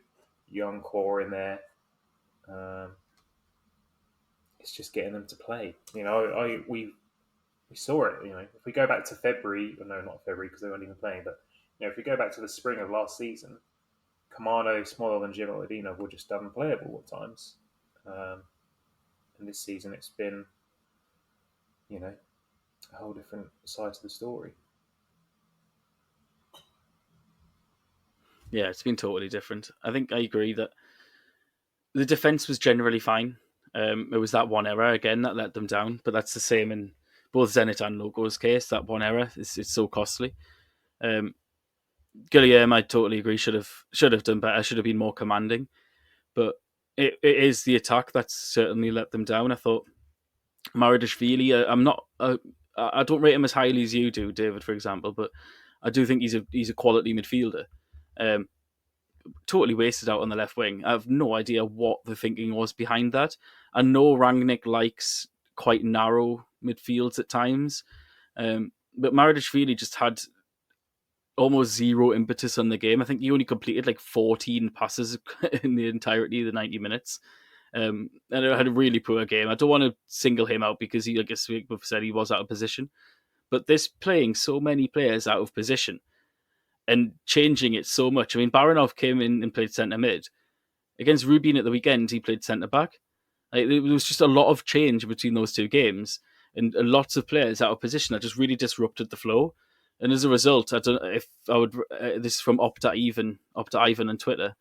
young core in there. It's just getting them to play. We saw it. If we go back to February, no, not February because they weren't even playing, but if we go back to the spring of last season, Kamano, Smolov, and Jim were just unplayable at times. And this season, it's been, a whole different side to the story. Yeah, it's been totally different. I think I agree that the defence was generally fine. It was that one error again that let them down, but that's the same in both Zenit and Loko's case. That one error is so costly. Guillaume, I totally agree, should have done better, should have been more commanding, but it is the attack that's certainly let them down. I thought Maradashvili, I don't rate him as highly as you do, David, for example, but I do think he's a quality midfielder. Totally wasted out on the left wing. I have no idea what the thinking was behind that. I know Rangnick likes quite narrow midfields at times, but Maradashvili just had almost zero impetus on the game. I think he only completed like 14 passes in the entirety of the 90 minutes. And it had a really poor game. I don't want to single him out because he, like we've said, he was out of position. But this playing so many players out of position and changing it so much. I mean, Baranov came in and played centre mid. Against Rubin at the weekend, he played centre back. Like, there was just a lot of change between those two games and lots of players out of position that just really disrupted the flow. And as a result, I don't know if I would. This is from Opta Ivan on Twitter.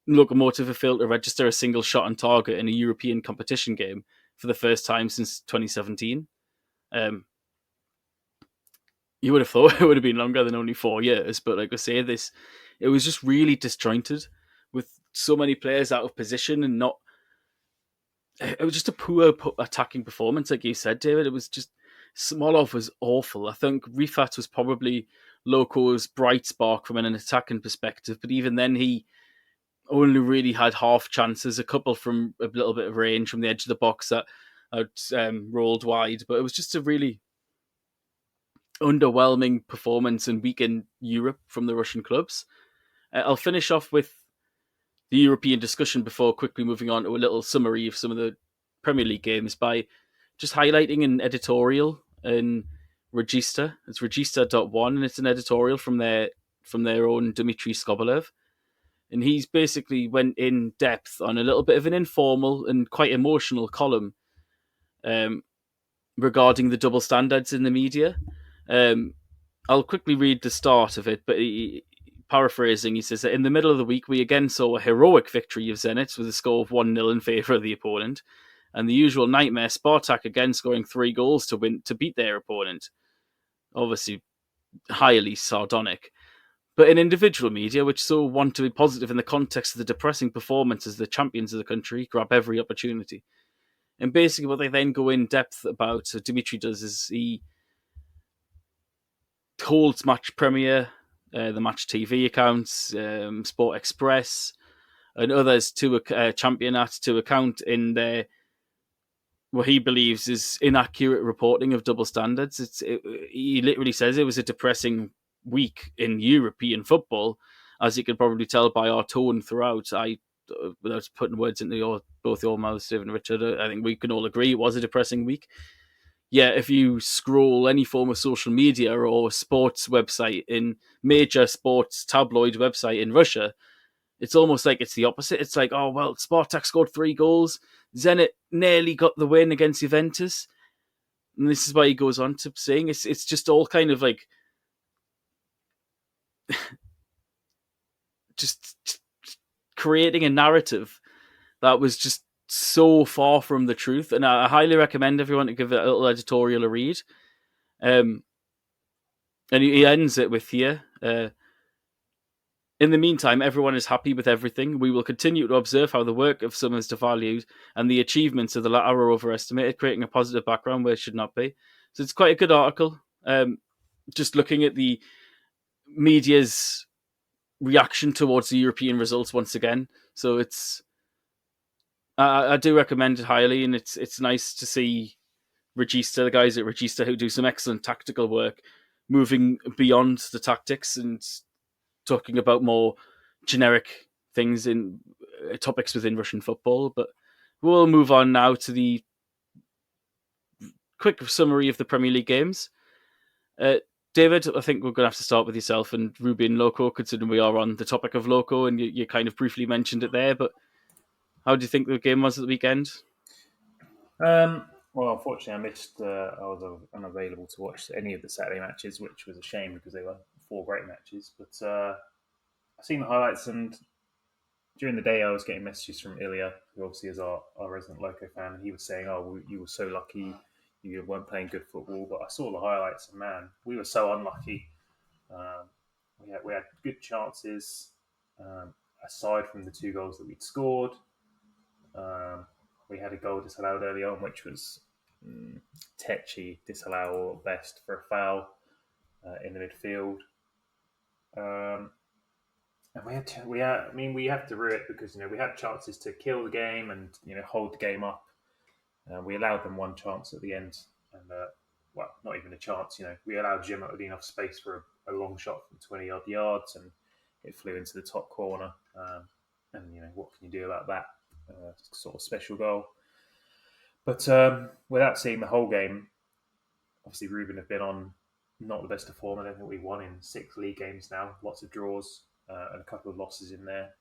Lokomotiv have failed to register a single shot on target in a European competition game for the first time since 2017. You would have thought it would have been longer than only 4 years, but like I say, it was just really disjointed with so many players out of position and not. It was just a poor attacking performance, like you said, David. It was just Smolov was awful. I think Rifat was probably Loko's bright spark from an attacking perspective, but even then he only really had half chances, a couple from a little bit of range from the edge of the box that rolled wide. But it was just a really underwhelming performance and week in Europe from the Russian clubs. I'll finish off with the European discussion before quickly moving on to a little summary of some of the Premier League games by just highlighting an editorial in Regista. It's Regista.1, and it's an editorial from their own Dmitry Skobolev. And he's basically went in depth on a little bit of an informal and quite emotional column regarding the double standards in the media. I'll quickly read the start of it, but paraphrasing, he says that in the middle of the week, we again saw a heroic victory of Zenit with a score of 1-0 in favour of the opponent. And the usual nightmare, Spartak again scoring 3 goals to beat their opponent. Obviously, highly sardonic. But in individual media, which so want to be positive in the context of the depressing performance as the champions of the country, grab every opportunity. And basically what they then go in depth about, so Dimitri does, is he holds Match Premier, the Match TV accounts, Sport Express, and others to championat to account in their what he believes is inaccurate reporting of double standards. He literally says it was a depressing week in European football, as you can probably tell by our tone throughout. Without putting words into both your mouths, Steve and Richard, I think we can all agree it was a depressing week. Yeah, if you scroll any form of social media or sports website in major sports tabloid website in Russia, it's almost like it's the opposite. It's like, oh, well, Spartak scored 3 goals. Zenit nearly got the win against Juventus. And this is why he goes on to saying it's just all kind of like just creating a narrative that was just so far from the truth. And I highly recommend everyone to give it a little editorial a read. And he ends it with here. In the meantime, everyone is happy with everything. We will continue to observe how the work of some is devalued and the achievements of the latter are overestimated, creating a positive background where it should not be. So it's quite a good article. Just looking at the media's reaction towards the European results once again. So it's I do recommend it highly, and it's nice to see Regista, the guys at Regista who do some excellent tactical work, moving beyond the tactics and talking about more generic things in topics within Russian football. But we'll move on now to the quick summary of the Premier League games. David, I think we're going to have to start with yourself and Rubin Loko, considering we are on the topic of Loko, and you kind of briefly mentioned it there. But how do you think the game was at the weekend? Well, unfortunately, I missed. I was unavailable to watch any of the Saturday matches, which was a shame because they were 4 great matches. But I've seen the highlights, and during the day, I was getting messages from Ilya, who obviously is our resident Loco fan, and he was saying, "Oh, you were so lucky, you weren't playing good football." But I saw the highlights, and man, we were so unlucky. Um, we had good chances, aside from the 2 goals that we'd scored. We had a goal disallowed early on, which was Techi disallowed best for a foul in the midfield. And we have to rue it because we had chances to kill the game and hold the game up. We allowed them 1 chance at the end, and well, not even a chance. We allowed Jim enough space for a long shot from 20 odd yards, and it flew into the top corner. And what can you do about that sort of special goal? But without seeing the whole game, obviously Ruben have been on not the best of form. I don't think we won in 6 league games now. Lots of draws and a couple of losses in there.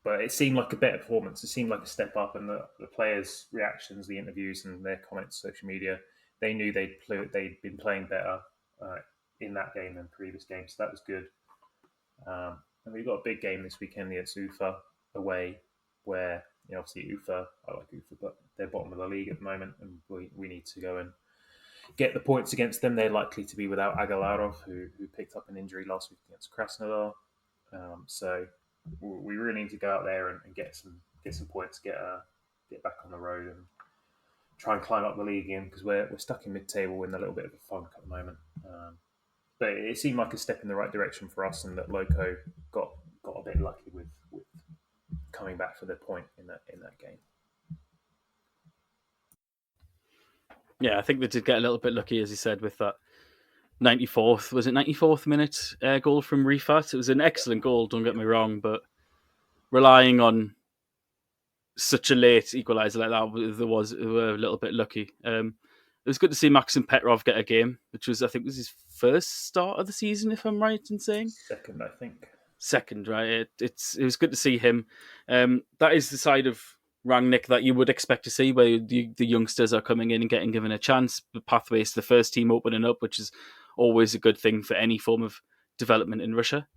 But it seemed like a better performance. It seemed like a step up, and the players' reactions, the interviews, and their comments, social media, they knew they'd been playing better in that game than previous games. So that was good. And we've got a big game this weekend against Ufa away, where obviously Ufa, I like Ufa, but they're bottom of the league at the moment, and we need to go and get the points against them. They're likely to be without Agalarov, who picked up an injury last week against Krasnodar. So we really need to go out there and get some points, get back on the road, and try and climb up the league again, because we're stuck in mid-table in a little bit of a funk at the moment. But it seemed like a step in the right direction for us, and that Loco got a bit lucky with coming back for their point in that game. Yeah, I think they did get a little bit lucky, as you said, with that 94th minute goal from Rifat. It was an excellent goal, don't get me wrong, but relying on such a late equaliser like that, we were a little bit lucky. It was good to see Maxim Petrov get a game, which was his first start of the season, if I'm right in saying. Second, I think. Second, right? It was good to see him. That is the side of Rangnick that you would expect to see, where the youngsters are coming in and getting given a chance. The pathways to the first team opening up, which is always a good thing for any form of development in Russia.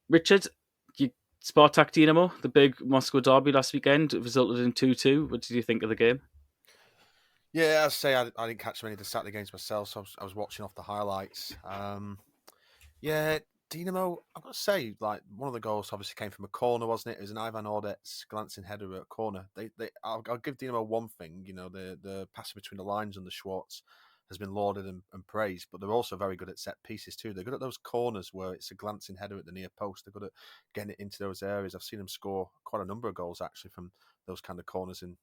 Richard, Spartak Dinamo, the big Moscow derby last weekend, resulted in 2-2. What did you think of the game? Yeah, I'd say I didn't catch many of the Saturday games myself, so I was watching off the highlights. Yeah, Dinamo, I've got to say, like, one of the goals obviously came from a corner, wasn't it? It was an Ivan Ordets glancing header at a corner. I'll give Dinamo one thing, the passing between the lines under Schwartz has been lauded and praised, but they're also very good at set pieces too. They're good at those corners where it's a glancing header at the near post. They're good at getting it into those areas. I've seen them score quite a number of goals actually from those kind of corners in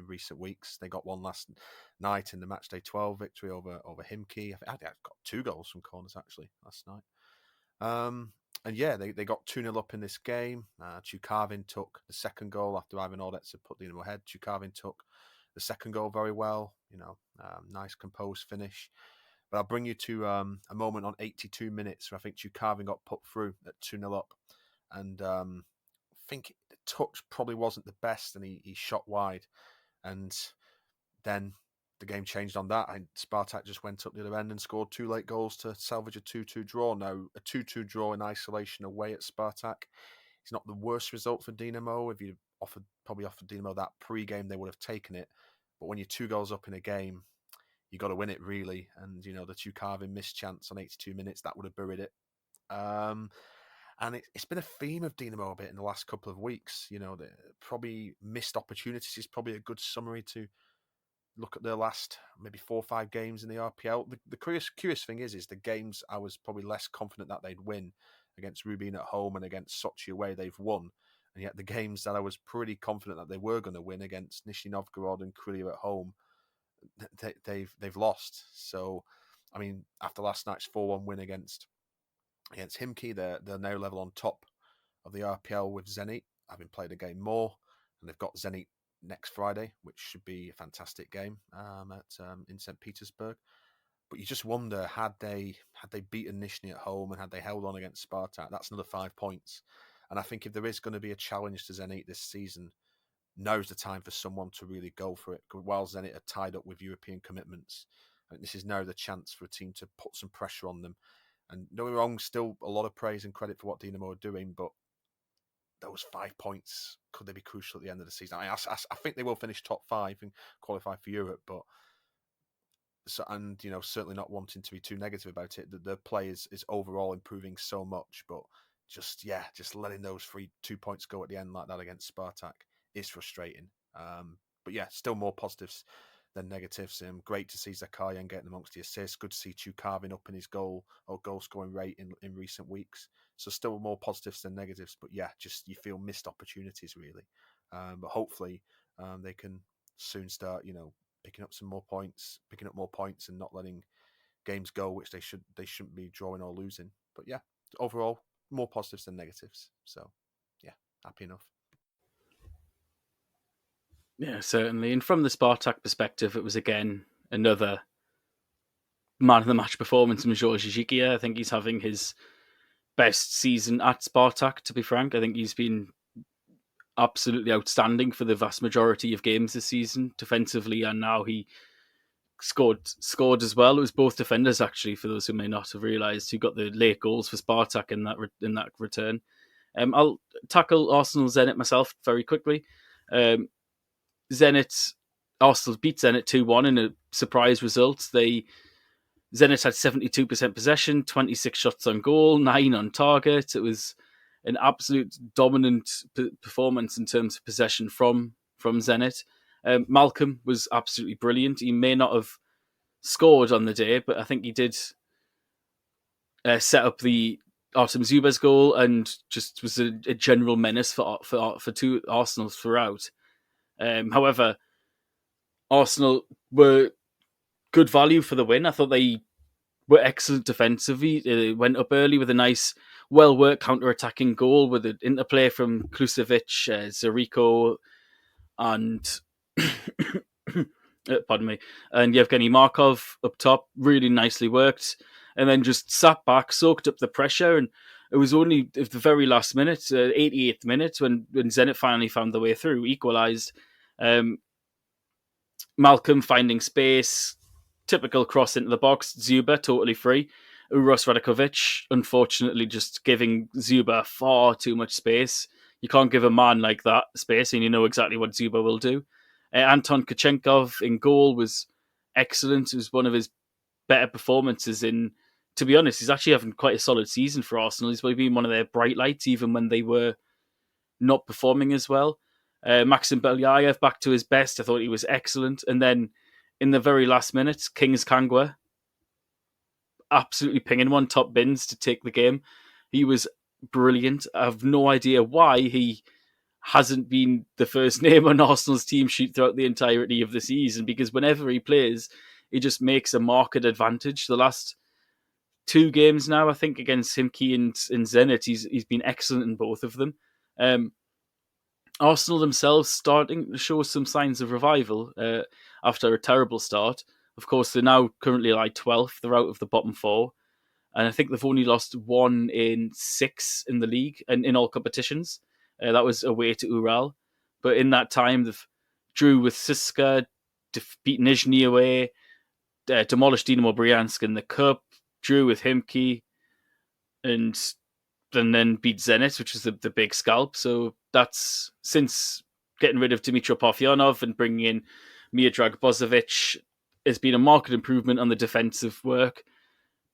recent weeks. They got one last night in the matchday 12 victory over Himki. I think I've got 2 goals from corners actually last night. And yeah, they got 2-0 up in this game. Chukavin took the second goal after Ivan Ordets had put Dinamo ahead. Chukavin took the second goal very well. Nice composed finish. But I'll bring you to a moment on 82 minutes where I think Chukavin got put through at 2-0 up. And I think the touch probably wasn't the best, and he shot wide. And then the game changed on that. Spartak just went up the other end and scored 2 late goals to salvage a 2-2 draw. Now, a 2-2 draw in isolation away at Spartak, it's not the worst result for Dinamo. If you probably offered Dinamo that pre-game, they would have taken it. But when you're 2 goals up in a game, you got to win it, really. And, the Chukavin missed chance on 82 minutes, that would have buried it. And it's been a theme of Dinamo a bit in the last couple of weeks. The probably missed opportunities is probably a good summary to look at their last maybe 4 or 5 games in the RPL. The curious thing is the games I was probably less confident that they'd win, against Rubin at home and against Sochi away, they've won. And yet the games that I was pretty confident that they were going to win, against Nizhny Novgorod and Krylia at home, they've lost. So, I mean, after last night's 4-1 win against Himki, they're now level on top of the RPL with Zenit, having played a game more, and they've got Zenit next Friday, which should be a fantastic game in St. Petersburg. But you just wonder, had they beaten Nizhny at home and had they held on against Spartak, that's another 5 points. And I think if there is going to be a challenge to Zenit this season, now's the time for someone to really go for it. While Zenit are tied up with European commitments, I think this is now the chance for a team to put some pressure on them And don't get me wrong, still a lot of praise and credit for what Dinamo are doing, but those 5 points, could they be crucial at the end of the season? I think they will finish top 5 and qualify for Europe, but certainly not wanting to be too negative about it. The play is overall improving so much, but just letting those 2 points go at the end like that against Spartak is frustrating. But yeah, still more positives than negatives. Great to see Zakayan getting amongst the assists. Good to see Chu carving up in his goal scoring rate in recent weeks. So still more positives than negatives. But yeah, just you feel missed opportunities really. But hopefully they can soon start, picking up more points, and not letting games go, which they shouldn't be drawing or losing. But yeah, overall more positives than negatives. So yeah, happy enough. Yeah, certainly. And from the Spartak perspective, it was again another man of the match performance from George Zigia. I think he's having his best season at Spartak, to be frank. I think he's been absolutely outstanding for the vast majority of games this season, defensively, and now he scored as well. It was both defenders, actually, for those who may not have realised, who got the late goals for Spartak in that return. I'll tackle Arsenal Zenit myself very quickly. Arsenal beat Zenit 2-1 in a surprise result. Zenit had 72% possession, 26 shots on goal, 9 on target. It was an absolute dominant performance in terms of possession from Zenit. Malcolm was absolutely brilliant. He may not have scored on the day, but I think he did set up the Artem Zuba's goal and just was a general menace for two Arsenals throughout. However, Arsenal were good value for the win. I thought they were excellent defensively. They went up early with a nice, well-worked counter-attacking goal with an interplay from Kulusevski, Zarico, and pardon me, and Yevgeny Markov up top. Really nicely worked, and then just sat back, soaked up the pressure, and it was only at the very last minute, 88th minute, when Zenit finally found the way through, equalised. Malcolm finding space, typical cross into the box, Zuba totally free. Uros Radakovic, unfortunately, just giving Zuba far too much space. You can't give a man like that space, and you know exactly what Zuba will do. Anton Kochenkov in goal was excellent. It was one of his better performances to be honest, he's actually having quite a solid season for Arsenal. He's been one of their bright lights, even when they were not performing as well. Maxim Belyayev back to his best. I thought he was excellent. And then in the very last minute, Kings Kangwa absolutely pinging one top bins to take the game. He was brilliant. I have no idea why he hasn't been the first name on Arsenal's team sheet throughout the entirety of the season, because whenever he plays, he just makes a marked advantage. The last 2 games now, I think, against Himki and Zenit, he's been excellent in both of them. Arsenal themselves starting to show some signs of revival after a terrible start. Of course, they're now currently like 12th. They're out of the bottom 4. And I think they've only lost 1 in 6 in the league and in all competitions. That was away to Ural. But in that time, they've drew with Siska, beat Nizhny away, demolished Dinamo Bryansk in the Cup, drew with Himki, and then beat Zenit, which is the big scalp. So that's, since getting rid of Dmitry Parfyanov and bringing in Miodrag Bozovic, has been a marked improvement on the defensive work.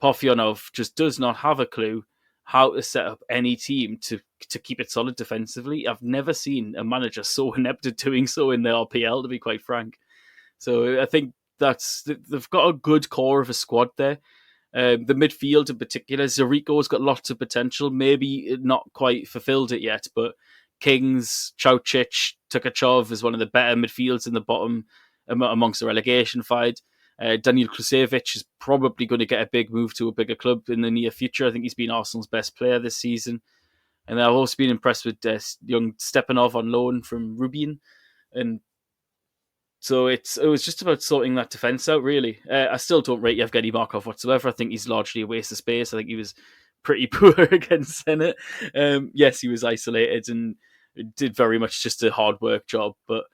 Parfyanov just does not have a clue how to set up any team to keep it solid defensively. I've never seen a manager so inept at doing so in the RPL, to be quite frank. So I think they've got a good core of a squad there. The midfield in particular, Zarico's got lots of potential, maybe not quite fulfilled it yet, but Kings, Chaucic, Tukachov is one of the better midfields in the bottom amongst the relegation fight. Daniel Kulusevski is probably going to get a big move to a bigger club in the near future. I think he's been Arsenal's best player this season. And I've also been impressed with young Stepanov on loan from Rubin. And so it was just about sorting that defence out, really. I still don't rate Yevgeny Markov whatsoever. I think he's largely a waste of space. I think he was pretty poor against Zenit. Yes, he was isolated and did very much just a hard work job. But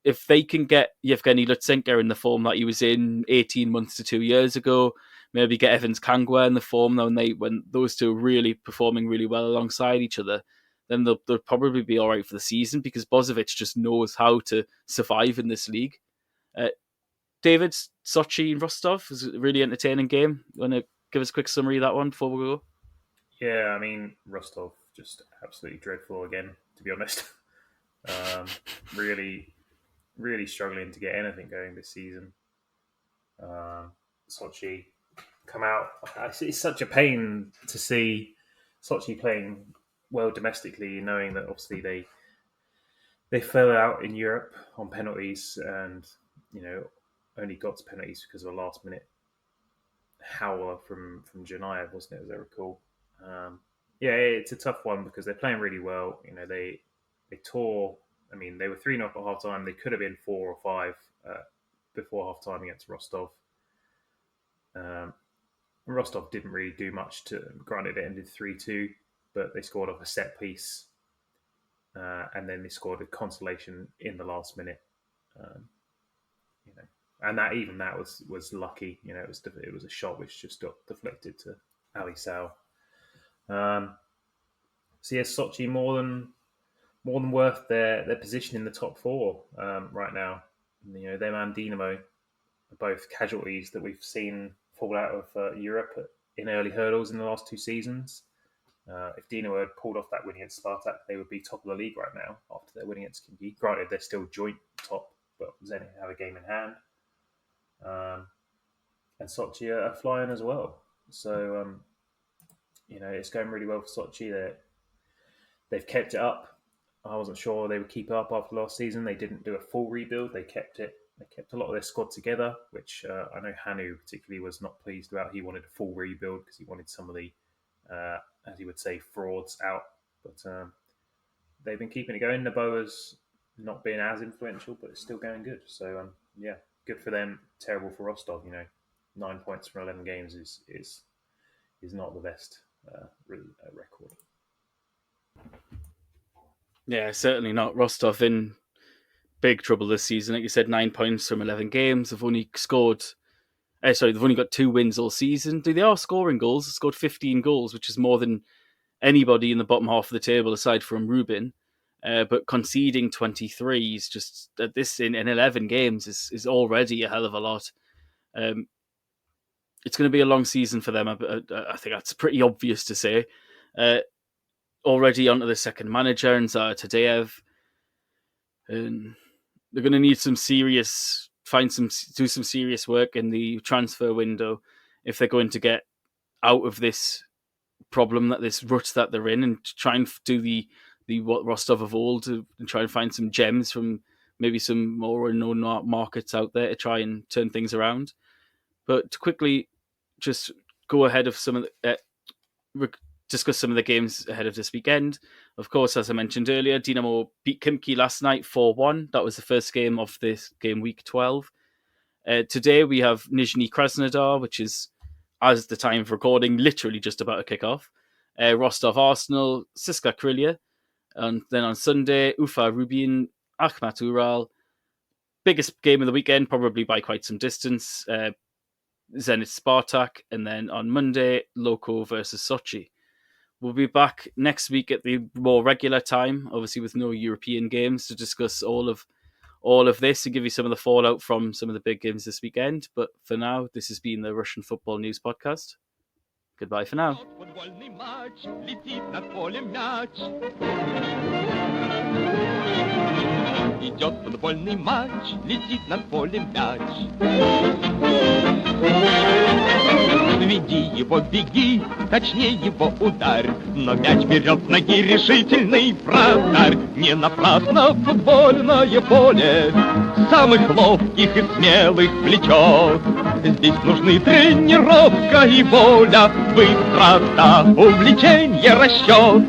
if they can get Yevgeny Lutsenko in the form that he was in 18 months to 2 years ago, maybe get Evans Kangwa in the form now, when those two are really performing really well alongside each other, then they'll probably be all right for the season, because Bozovic just knows how to survive in this league. David, Sochi and Rostov is a really entertaining game. You want to give us a quick summary of that one before we go? Yeah, I mean, Rostov just absolutely dreadful again, to be honest. Really, really struggling to get anything going this season. Sochi come out. It's such a pain to see Sochi playing well domestically, knowing that obviously they fell out in Europe on penalties, and only got to penalties because of a last minute howler from Janaya, wasn't it, as I recall. It's a tough one because they're playing really well. They tore. I mean, they were 3-0 at half time. They could have been 4 or 5 before half time against Rostov. Rostov didn't really do much granted, it ended 3-2, but they scored off a set piece, and then they scored a consolation in the last minute. And that was lucky. It was a shot which just got deflected to Ali Sao. Sochi more than worth their position in the top 4 right now. Them and Dinamo are both casualties that we've seen fall out of Europe in early hurdles in the last 2 seasons. If Dinamo had pulled off that win against Spartak, they would be top of the league right now after their win against Khimki. Granted, they're still joint top, but Zenit have a game in hand. And Sochi are flying as well. So, it's going really well for Sochi. They've kept it up. I wasn't sure they would keep it up after last season. They didn't do a full rebuild. They kept it. They kept a lot of their squad together, which I know Hanu particularly was not pleased about. He wanted a full rebuild because he wanted some of the, as he would say, frauds out. But they've been keeping it going. Naboa's not being as influential, but it's still going good. So, good for them. Terrible for Rostov. 9 points from 11 games is not the best record. Yeah, certainly not. Rostov in big trouble this season. Like you said, 9 points from 11 games. They've only they've only got 2 wins all season. They are scoring goals. They've scored 15 goals, which is more than anybody in the bottom half of the table aside from Rubin. But conceding 23 is just this in 11 games is already a hell of a lot. It's going to be a long season for them. I think that's pretty obvious to say. Already onto the second manager, and Zara Tadeev. And they're going to need do some serious work in the transfer window if they're going to get out of this problem, this rut that they're in, and try and do the what Rostov of old, and try and find some gems from maybe some more unknown markets out there to try and turn things around. But to quickly just go ahead of some of discuss some of the games ahead of this weekend. Of course, as I mentioned earlier, Dinamo beat Khimki last night 4-1. That was the first game of this game week 12. Today we have Nizhny Krasnodar, which is, as the time of recording, literally just about to kick off. Rostov Arsenal, CSKA Krylia. And then on Sunday, Ufa Rubin, Akhmat Ural. Biggest game of the weekend, probably by quite some distance. Zenit Spartak. And then on Monday, Loko versus Sochi. We'll be back next week at the more regular time, obviously with no European games, to discuss all of this and give you some of the fallout from some of the big games this weekend. But for now, this has been the Russian Football News Podcast. Goodbye for now. Идет футбольный матч, летит над полем мяч. Веди его, беги, точнее его ударь. Но мяч берет ноги решительный вратарь. Не напрасно футбольное поле самых ловких и смелых влечет. Здесь нужны тренировка и воля, быстрота, увлечение, расчет.